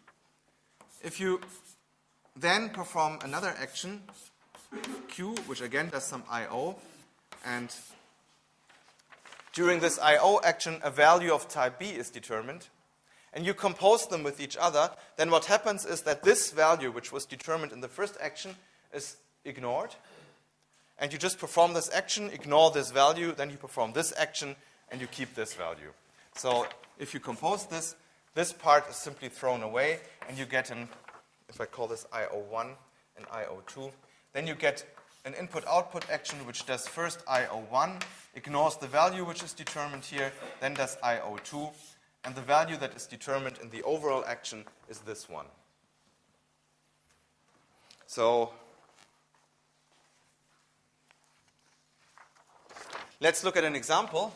If you then perform another action, Q, which again does some I/O, and during this I/O action, a value of type B is determined, and you compose them with each other, then what happens is that this value, which was determined in the first action, is ignored, and you just perform this action, ignore this value, then you perform this action, and you keep this value. So if you compose this, this part is simply thrown away, and you get an, if I call this I/O1 and I/O2, then you get an input-output action which does first I/O1, ignores the value which is determined here, then does I/O2, and the value that is determined in the overall action is this one. So let's look at an example.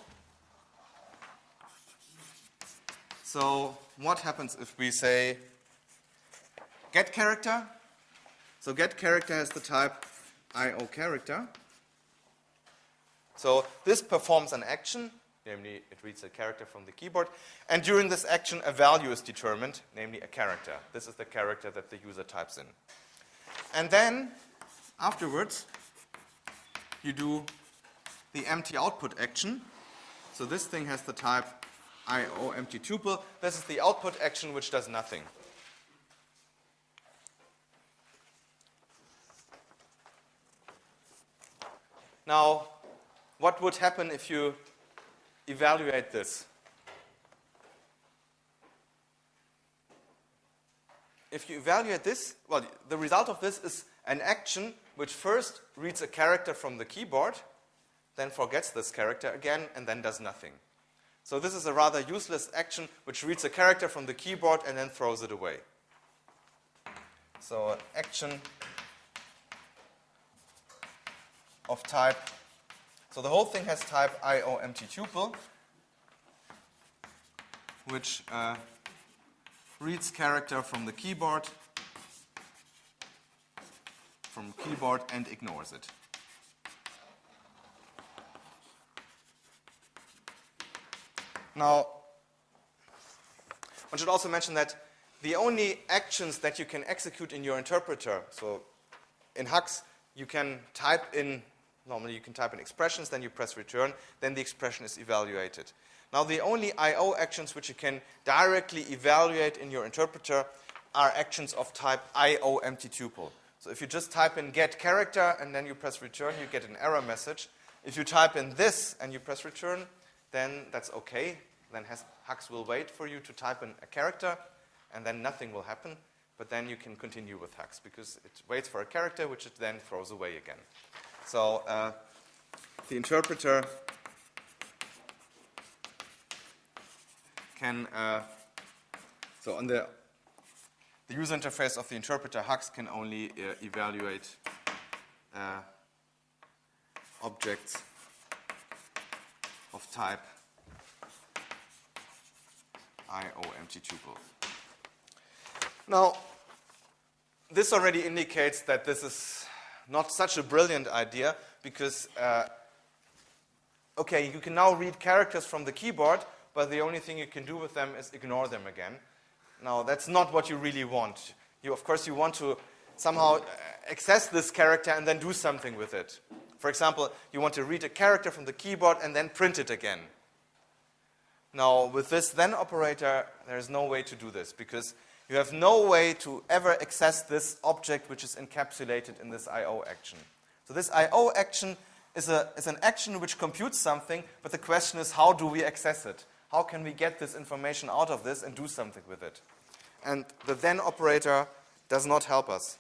So what happens if we say get character? So get character has the type I/O character. So this performs an action, namely it reads a character from the keyboard, and during this action a value is determined, namely a character. This is the character that the user types in. And then afterwards you do the empty output action. So this thing has the type I/O empty tuple. This is the output action which does nothing. Now, what would happen if you evaluate this? If you evaluate this, well, the result of this is an action which first reads a character from the keyboard, then forgets this character again, and then does nothing. So this is a rather useless action which reads a character from the keyboard and then throws it away. So action of type, so the whole thing has type I/O empty tuple, which reads character from the keyboard, and ignores it. Now, one should also mention that the only actions that you can execute in your interpreter, so in Hux, you can type in, normally you can type in expressions, then you press return, then the expression is evaluated. Now, the only I/O actions which you can directly evaluate in your interpreter are actions of type I/O empty tuple. So if you just type in get character and then you press return, you get an error message. If you type in this and you press return, then that's okay. Then Hux will wait for you to type in a character, and then nothing will happen. But then you can continue with Hux, because it waits for a character, which it then throws away again. So the interpreter can, so on the user interface of the interpreter, Hux can only evaluate objects of type I/O empty tuple. Now, this already indicates that this is not such a brilliant idea, because, okay, you can now read characters from the keyboard, but the only thing you can do with them is ignore them again. Now, that's not what you really want. Of course, you want to somehow access this character and then do something with it. For example, you want to read a character from the keyboard and then print it again. Now, with this then operator, there is no way to do this, because you have no way to ever access this object which is encapsulated in this I/O action. So this I/O action is an action which computes something, but the question is, how do we access it? How can we get this information out of this and do something with it? And the then operator does not help us.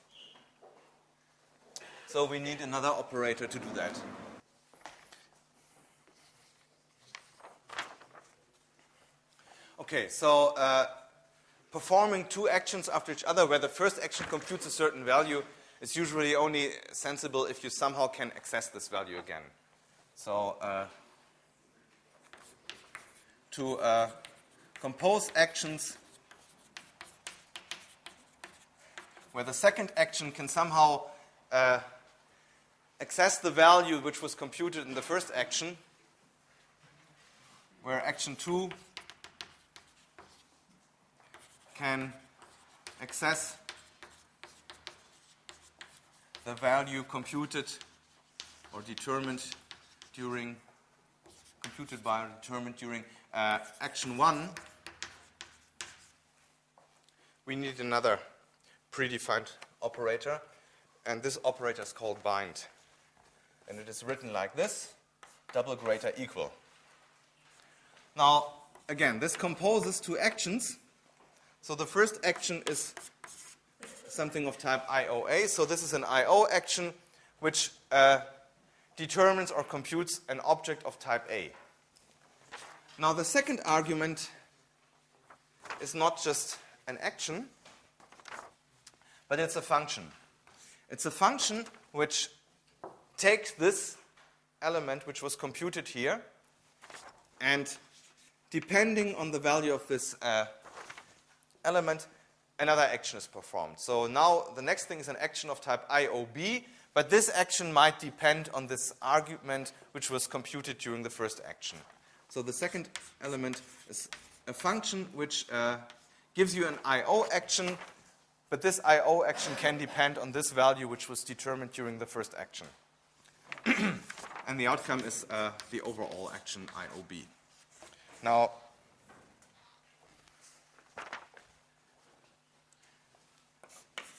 So we need another operator to do that. Okay, so performing two actions after each other where the first action computes a certain value is usually only sensible if you somehow can access this value again. So to compose actions where the second action can somehow access the value which was computed in the first action, where action 2 can access the value computed or determined during action 1, we need another predefined operator, and this operator is called bind. And it is written like this, double greater equal. Now, again, this composes two actions. So the first action is something of type IOA. So this is an IO action which determines or computes an object of type A. Now the second argument is not just an action, but it's a function. It's a function which takes this element which was computed here, and depending on the value of this element, another action is performed. So now the next thing is an action of type IOB, but this action might depend on this argument which was computed during the first action. So the second element is a function which gives you an IO action, but this IO action can depend on this value which was determined during the first action. And the outcome is the overall action IOB. Now,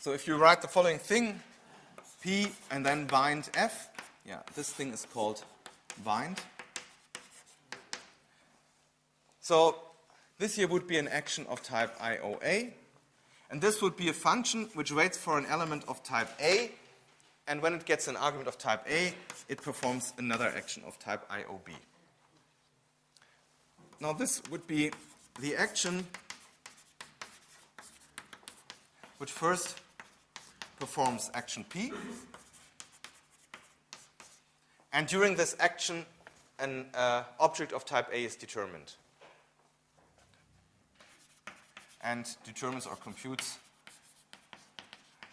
so if you write the following thing, P and then bind F, yeah, this thing is called bind. So this here would be an action of type IOA, and this would be a function which waits for an element of type A, and when it gets an argument of type A, it performs another action of type IOB. Now this would be the action which first performs action P, and during this action an object of type A is determined and determines or computes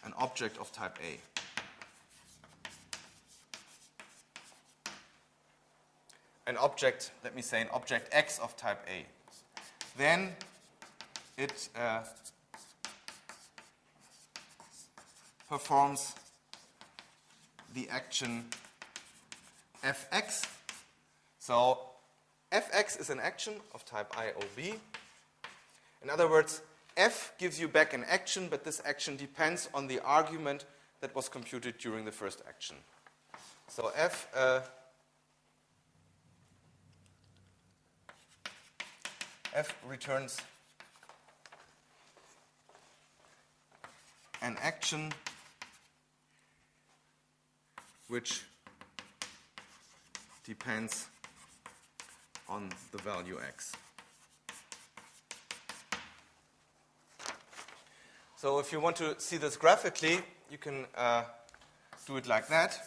an object of type A. An object, let me say an object X of type A. Then it performs the action Fx. So Fx is an action of type IOB. In other words, F gives you back an action, but this action depends on the argument that was computed during the first action. So F returns an action which depends on the value x. So if you want to see this graphically, you can do it like that.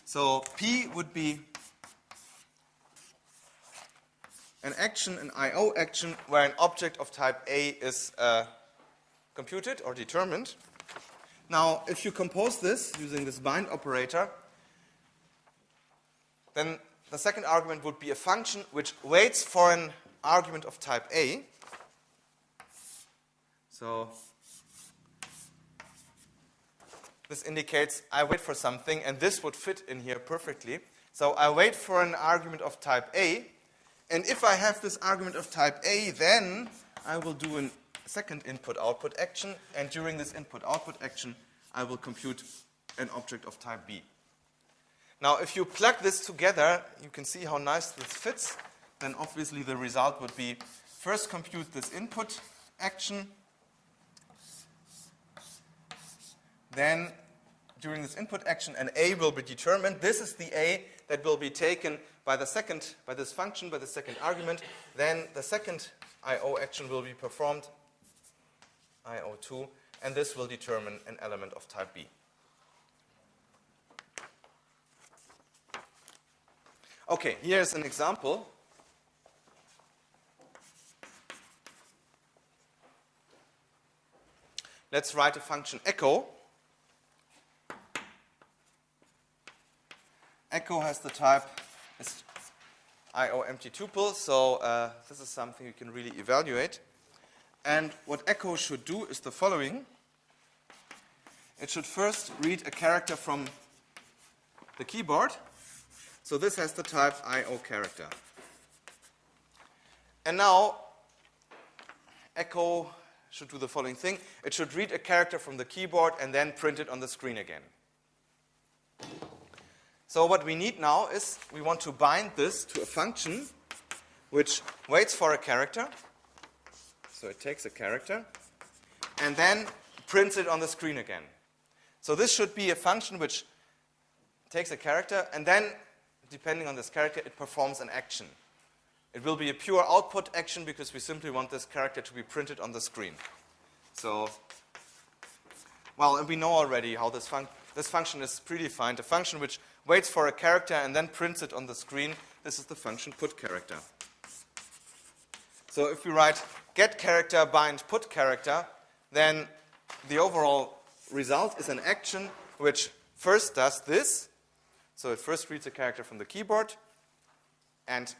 So P would be an action, an IO action, where an object of type A is computed or determined. Now, if you compose this using this bind operator, then the second argument would be a function which waits for an argument of type A. So this indicates I wait for something, and this would fit in here perfectly. So I wait for an argument of type A, and if I have this argument of type A, then I will do a second input-output action, and during this input-output action, I will compute an object of type B. Now, if you plug this together, you can see how nice this fits. Then obviously the result would be first compute this input action. Then during this input action, an A will be determined. This is the A that will be taken by the second, by this function, by the second argument. Then the second IO action will be performed, IO2, and this will determine an element of type B. Okay, here's an example. Let's write a function echo. Echo has the type is IO empty tuple, so this is something you can really evaluate. And what echo should do is the following. It should first read a character from the keyboard. So this has the type IO character. And now echo should do the following thing. It should read a character from the keyboard and then print it on the screen again. So what we need now is we want to bind this to a function which waits for a character. So it takes a character and then prints it on the screen again. So this should be a function which takes a character and then, depending on this character, it performs an action. It will be a pure output action because we simply want this character to be printed on the screen. So, well, and we know already how this function is predefined. A function which waits for a character and then prints it on the screen. This is the function putCharacter. So if we write getCharacter bind putCharacter, then the overall result is an action which first does this. So it first reads a character from the keyboard and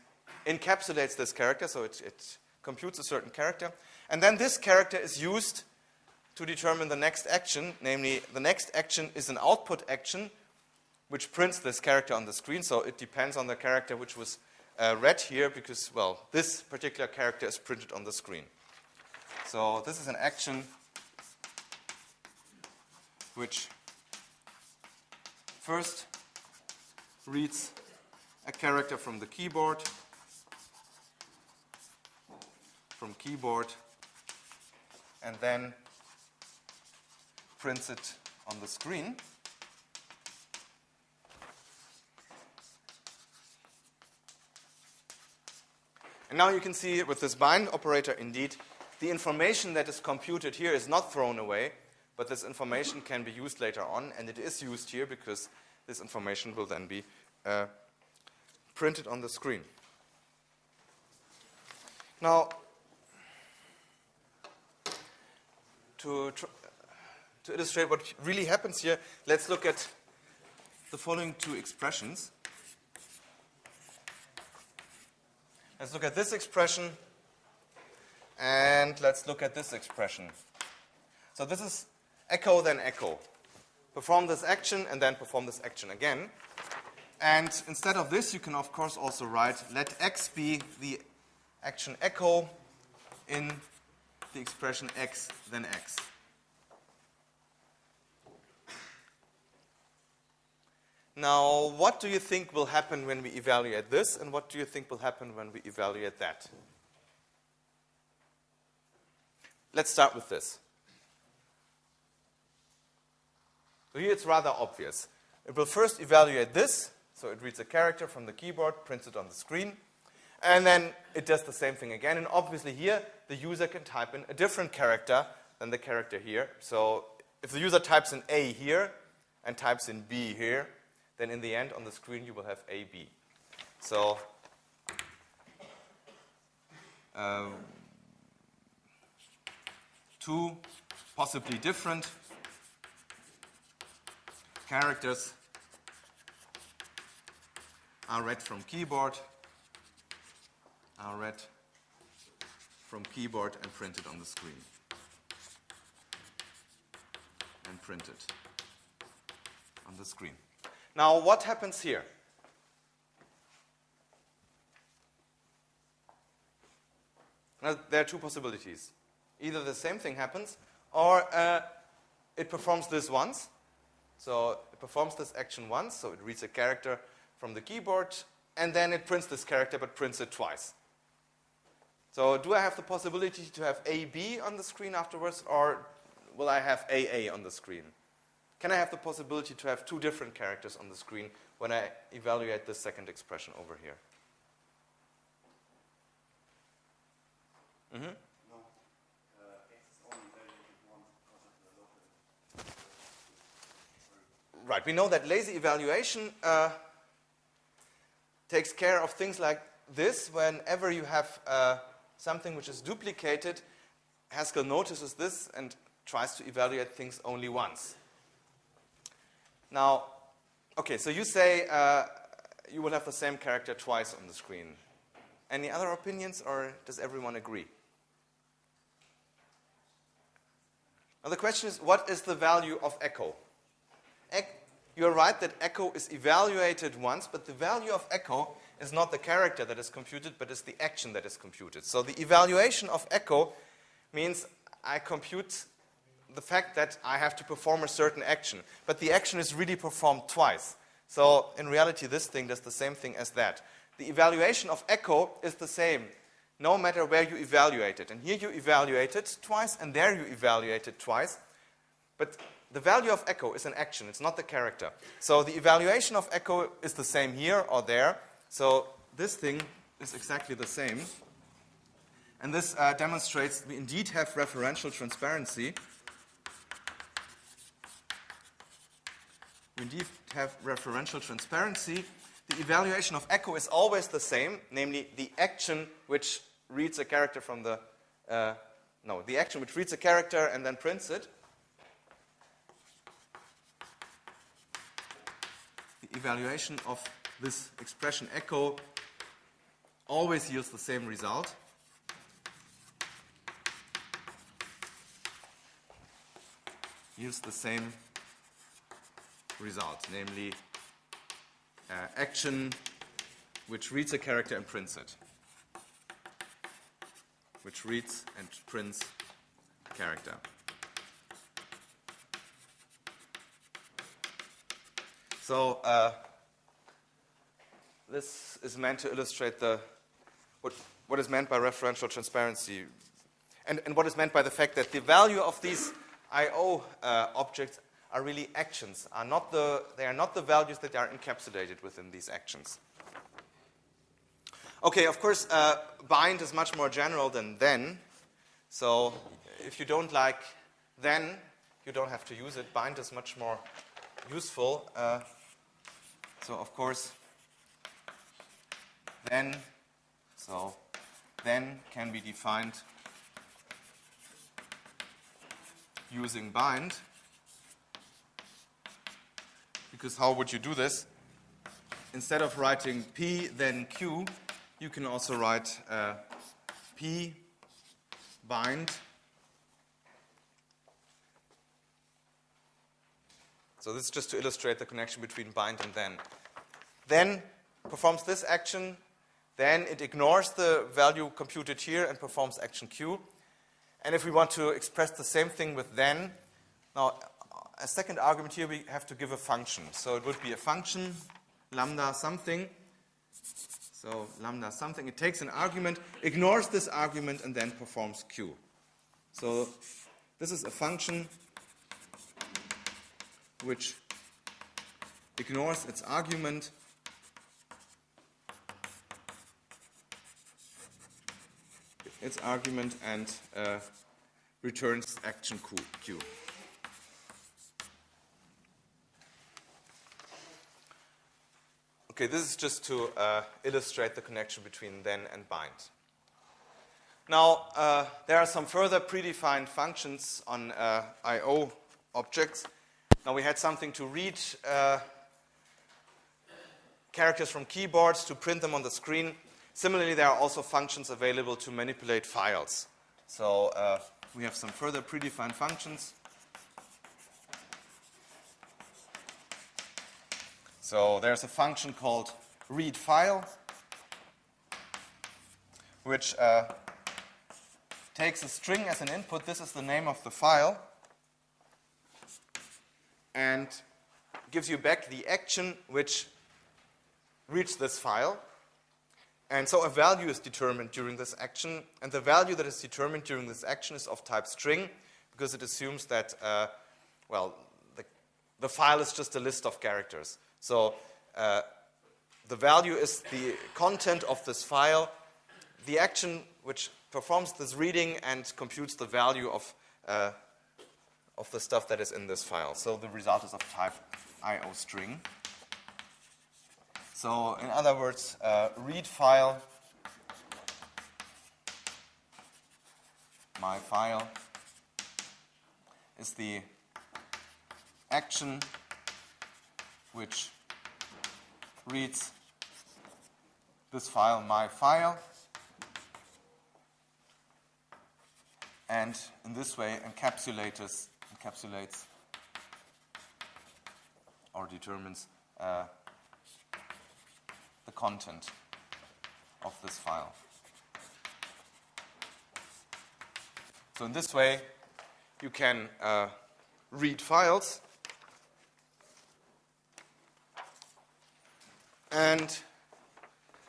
encapsulates this character, so it computes a certain character. And then this character is used to determine the next action, namely the next action is an output action which prints this character on the screen. So it depends on the character which was read here because, well, this particular character is printed on the screen. So this is an action which first reads a character from the keyboard, and then prints it on the screen. And now you can see with this bind operator, indeed, the information that is computed here is not thrown away, but this information can be used later on, and it is used here because this information will then be printed on the screen. Now, to illustrate what really happens here, let's look at the following two expressions. Let's look at this expression, and let's look at this expression. So this is echo, then echo. Perform this action, and then perform this action again. And instead of this, you can, of course, also write, let x be the action echo in the expression x, then x. Now, what do you think will happen when we evaluate this, and what do you think will happen when we evaluate that? Let's start with this. So here it's rather obvious. It will first evaluate this, so it reads a character from the keyboard, prints it on the screen, and then it does the same thing again. And obviously here, the user can type in a different character than the character here. So if the user types in A here and types in B here, then in the end on the screen you will have AB. So two possibly different characters are read from keyboard, and printed on the screen. And printed. on the screen. Now, what happens here? Now, there are two possibilities. Either the same thing happens, or it performs this once. So it performs this action once, so it reads a character from the keyboard, and then it prints this character, but prints it twice. So do I have the possibility to have AB on the screen afterwards, or will I have AA on the screen? Can I have the possibility to have two different characters on the screen when I evaluate this second expression over here? Mm-hmm. No. X is only evaluated once because of the local. Right, we know that lazy evaluation takes care of things like this. Whenever you have something which is duplicated, Haskell notices this and tries to evaluate things only once. Now, okay, so you say you will have the same character twice on the screen. Any other opinions, or does everyone agree? Now the question is, what is the value of echo? You're right that echo is evaluated once, but the value of echo is not the character that is computed, but is the action that is computed. So the evaluation of echo means I compute the fact that I have to perform a certain action, but the action is really performed twice. So in reality, this thing does the same thing as that. The evaluation of echo is the same, no matter where you evaluate it. And here you evaluate it twice, and there you evaluate it twice. But the value of echo is an action, it's not the character. So the evaluation of echo is the same here or there. So this thing is exactly the same. And this demonstrates we indeed have referential transparency. We indeed have referential transparency. The evaluation of echo is always the same, namely the action which reads a character from the, the action which reads a character and then prints it. The evaluation of this expression echo always yields the same result. Yields the same result, namely action which reads a character and prints it. Which reads and prints character. So this is meant to illustrate what is meant by referential transparency, and what is meant by the fact that the value of these I/O objects are really actions. They are not the values that are encapsulated within these actions. Okay, of course, bind is much more general than then. So if you don't like then, you don't have to use it. Bind is much more useful. So of course, then can be defined using bind. Because how would you do this? Instead of writing P then Q, you can also write P bind. So this is just to illustrate the connection between bind and then. Then performs this action, then it ignores the value computed here and performs action Q. And if we want to express the same thing with then, now a second argument here, we have to give a function. So it would be a function, lambda something. So lambda something. It takes an argument, ignores this argument, and then performs Q. So this is a function which ignores its argument and returns action Q. Okay, this is just to illustrate the connection between then and bind. Now, there are some further predefined functions on I/O objects. Now, we had something to read characters from keyboards to print them on the screen. Similarly, there are also functions available to manipulate files. So we have some further predefined functions. So there's a function called readFile, which takes a string as an input. This is the name of the file, and gives you back the action which reads this file. And so a value is determined during this action, and the value that is determined during this action is of type string, because it assumes that, the file is just a list of characters. So the value is the content of this file, the action which performs this reading and computes the value of the stuff that is in this file. So the result is of type IO string. So in other words, read file, my file, is the action which reads this file, my file, and in this way encapsulates or determines the content of this file. So in this way, you can read files, and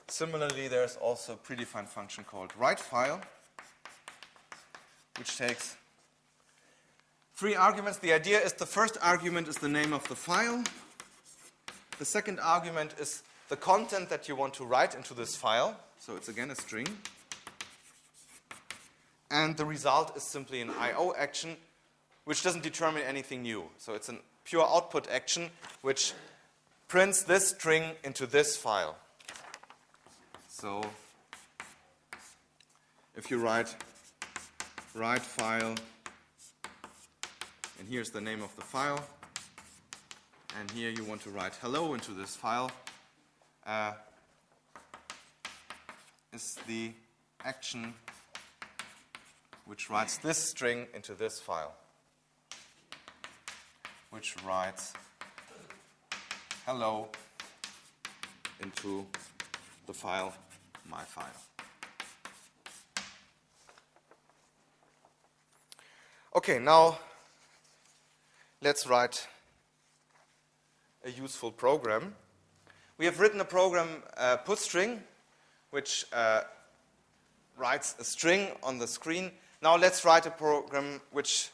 similarly, there's also a predefined function called writeFile, which takes 3 arguments. The idea is the first argument is the name of the file. The second argument is the content that you want to write into this file. So it's again a string. And the result is simply an IO action, which doesn't determine anything new. So it's a pure output action, which prints this string into this file. So if you write file, and here's the name of the file, and here you want to write hello into this file, is the action which writes this string into this file, which writes hello into the file, my file. Okay, now let's write a useful program. We have written a program, putString, which writes a string on the screen. Now let's write a program which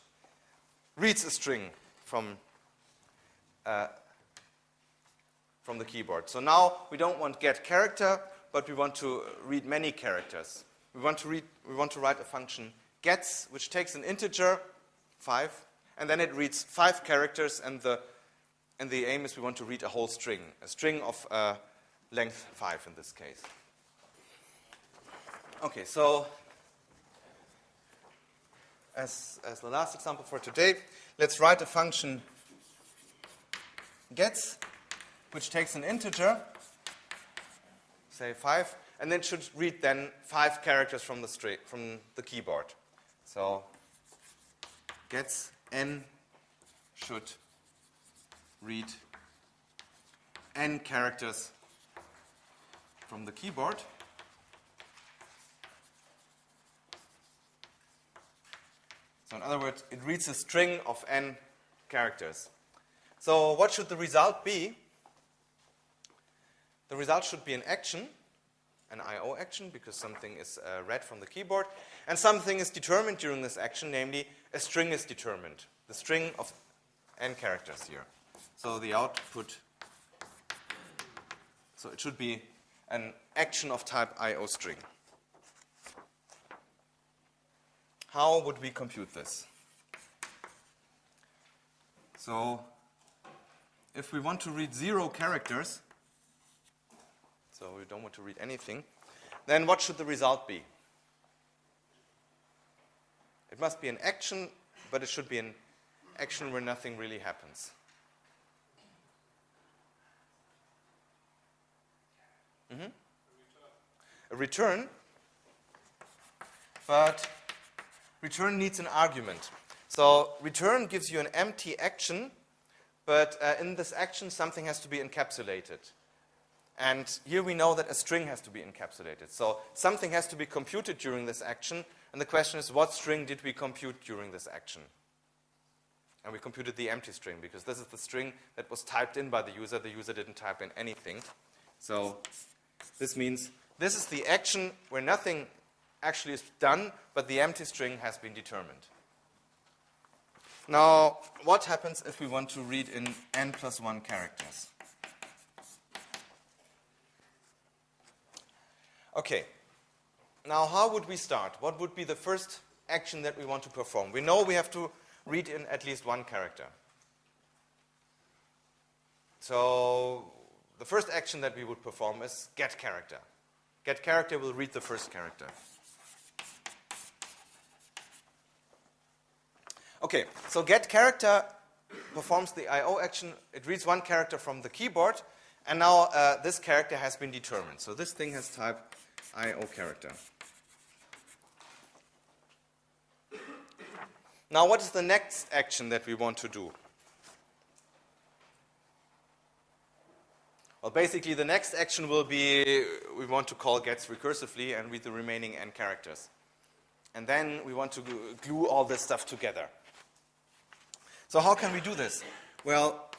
reads a string from the keyboard. So now we don't want get character, but we want to read many characters. We want to write a function gets, which takes an integer, 5, and then it reads 5 characters, and the aim is we want to read a whole string, a string of length 5 in this case. Okay, so as the last example for today, let's write a function gets, which takes an integer, say 5, and then should read then 5 characters from the keyboard. So gets n should read n characters from the keyboard. So in other words, it reads a string of n characters. So what should the result be? The result should be an action, an IO action, because something is read from the keyboard, and something is determined during this action, namely a string is determined, the string of n characters here. So the output, so it should be an action of type IO string. How would we compute this? So if we want to read 0 characters, so we don't want to read anything, then what should the result be? It must be an action, but it should be an action where nothing really happens. A return, but return needs an argument. So return gives you an empty action but in this action, something has to be encapsulated. And here we know that a string has to be encapsulated. So something has to be computed during this action, and the question is, what string did we compute during this action? And we computed the empty string, because this is the string that was typed in by the user. The user didn't type in anything. So this means this is the action where nothing actually is done, but the empty string has been determined. Now, what happens if we want to read in n+1 characters? Okay. Now, how would we start? What would be the first action that we want to perform? We know we have to read in at least one character. So the first action that we would perform is get character. Get character will read the first character. Okay, so get character performs the I/O action. It reads one character from the keyboard, and now this character has been determined. So this thing has type I/O character. Now, what is the next action that we want to do? Well, basically, the next action will be we want to call gets recursively and read the remaining n characters. And then we want to glue all this stuff together. So how can we do this? Well,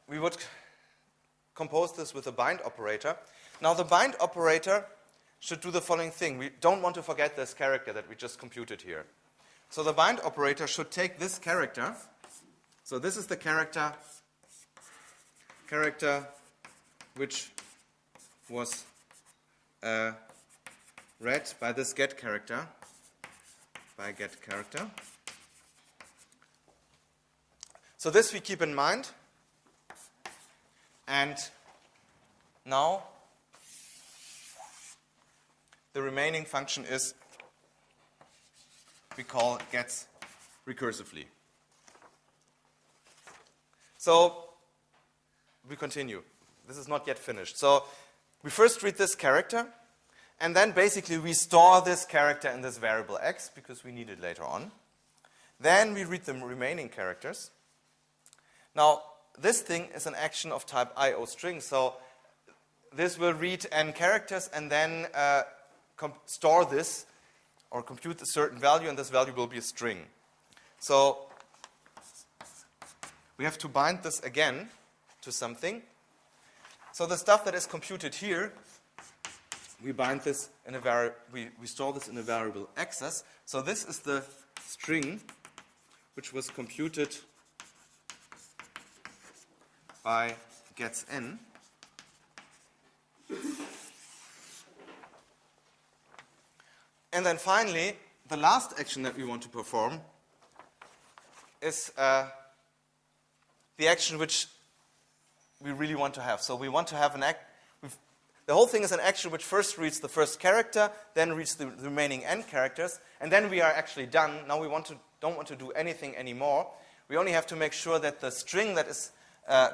we would compose this with a bind operator. Now, the bind operator should do the following thing. We don't want to forget this character that we just computed here. So the bind operator should take this character. So this is the character which was read by this get character, by get character. So this we keep in mind. And now the remaining function is we call gets recursively. So we continue. This is not yet finished. So we first read this character, and then basically we store this character in this variable x because we need it later on. Then we read the remaining characters. Now, this thing is an action of type IO string, so this will read n characters and then store this or compute a certain value, and this value will be a string. So we have to bind this again to something. So the stuff that is computed here, we bind this in a we store this in a variable access. So this is the string which was computed by gets n. And then finally, the last action that we want to perform is the action which we really want to have. So we want to have an the whole thing is an action which first reads the first character, then reads the remaining n characters, and then we are actually done. Now we don't want to do anything anymore. We only have to make sure that the string that is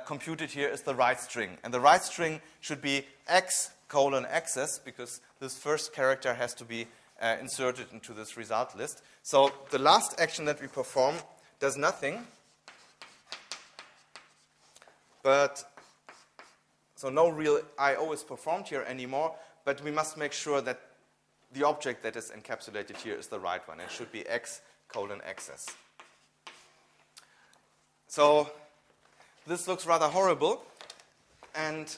computed here is the right string. And the right string should be x:access, because this first character has to be inserted into this result list. So the last action that we perform does nothing. So no real I/O is performed here anymore, but we must make sure that the object that is encapsulated here is the right one. It should be x:access. So this looks rather horrible, and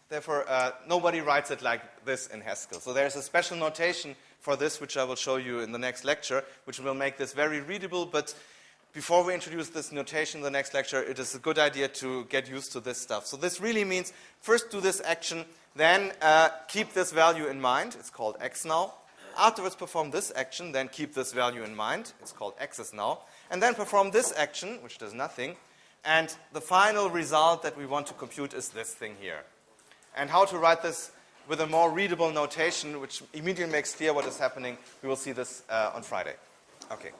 therefore nobody writes it like this in Haskell. So there's a special notation for this, which I will show you in the next lecture, which will make this very readable. But before we introduce this notation in the next lecture, it is a good idea to get used to this stuff. So this really means first do this action, then keep this value in mind. It's called x now. Afterwards perform this action, then keep this value in mind. It's called access now. And then perform this action, which does nothing. And the final result that we want to compute is this thing here. And how to write this with a more readable notation, which immediately makes clear what is happening, we will see this on Friday. Okay.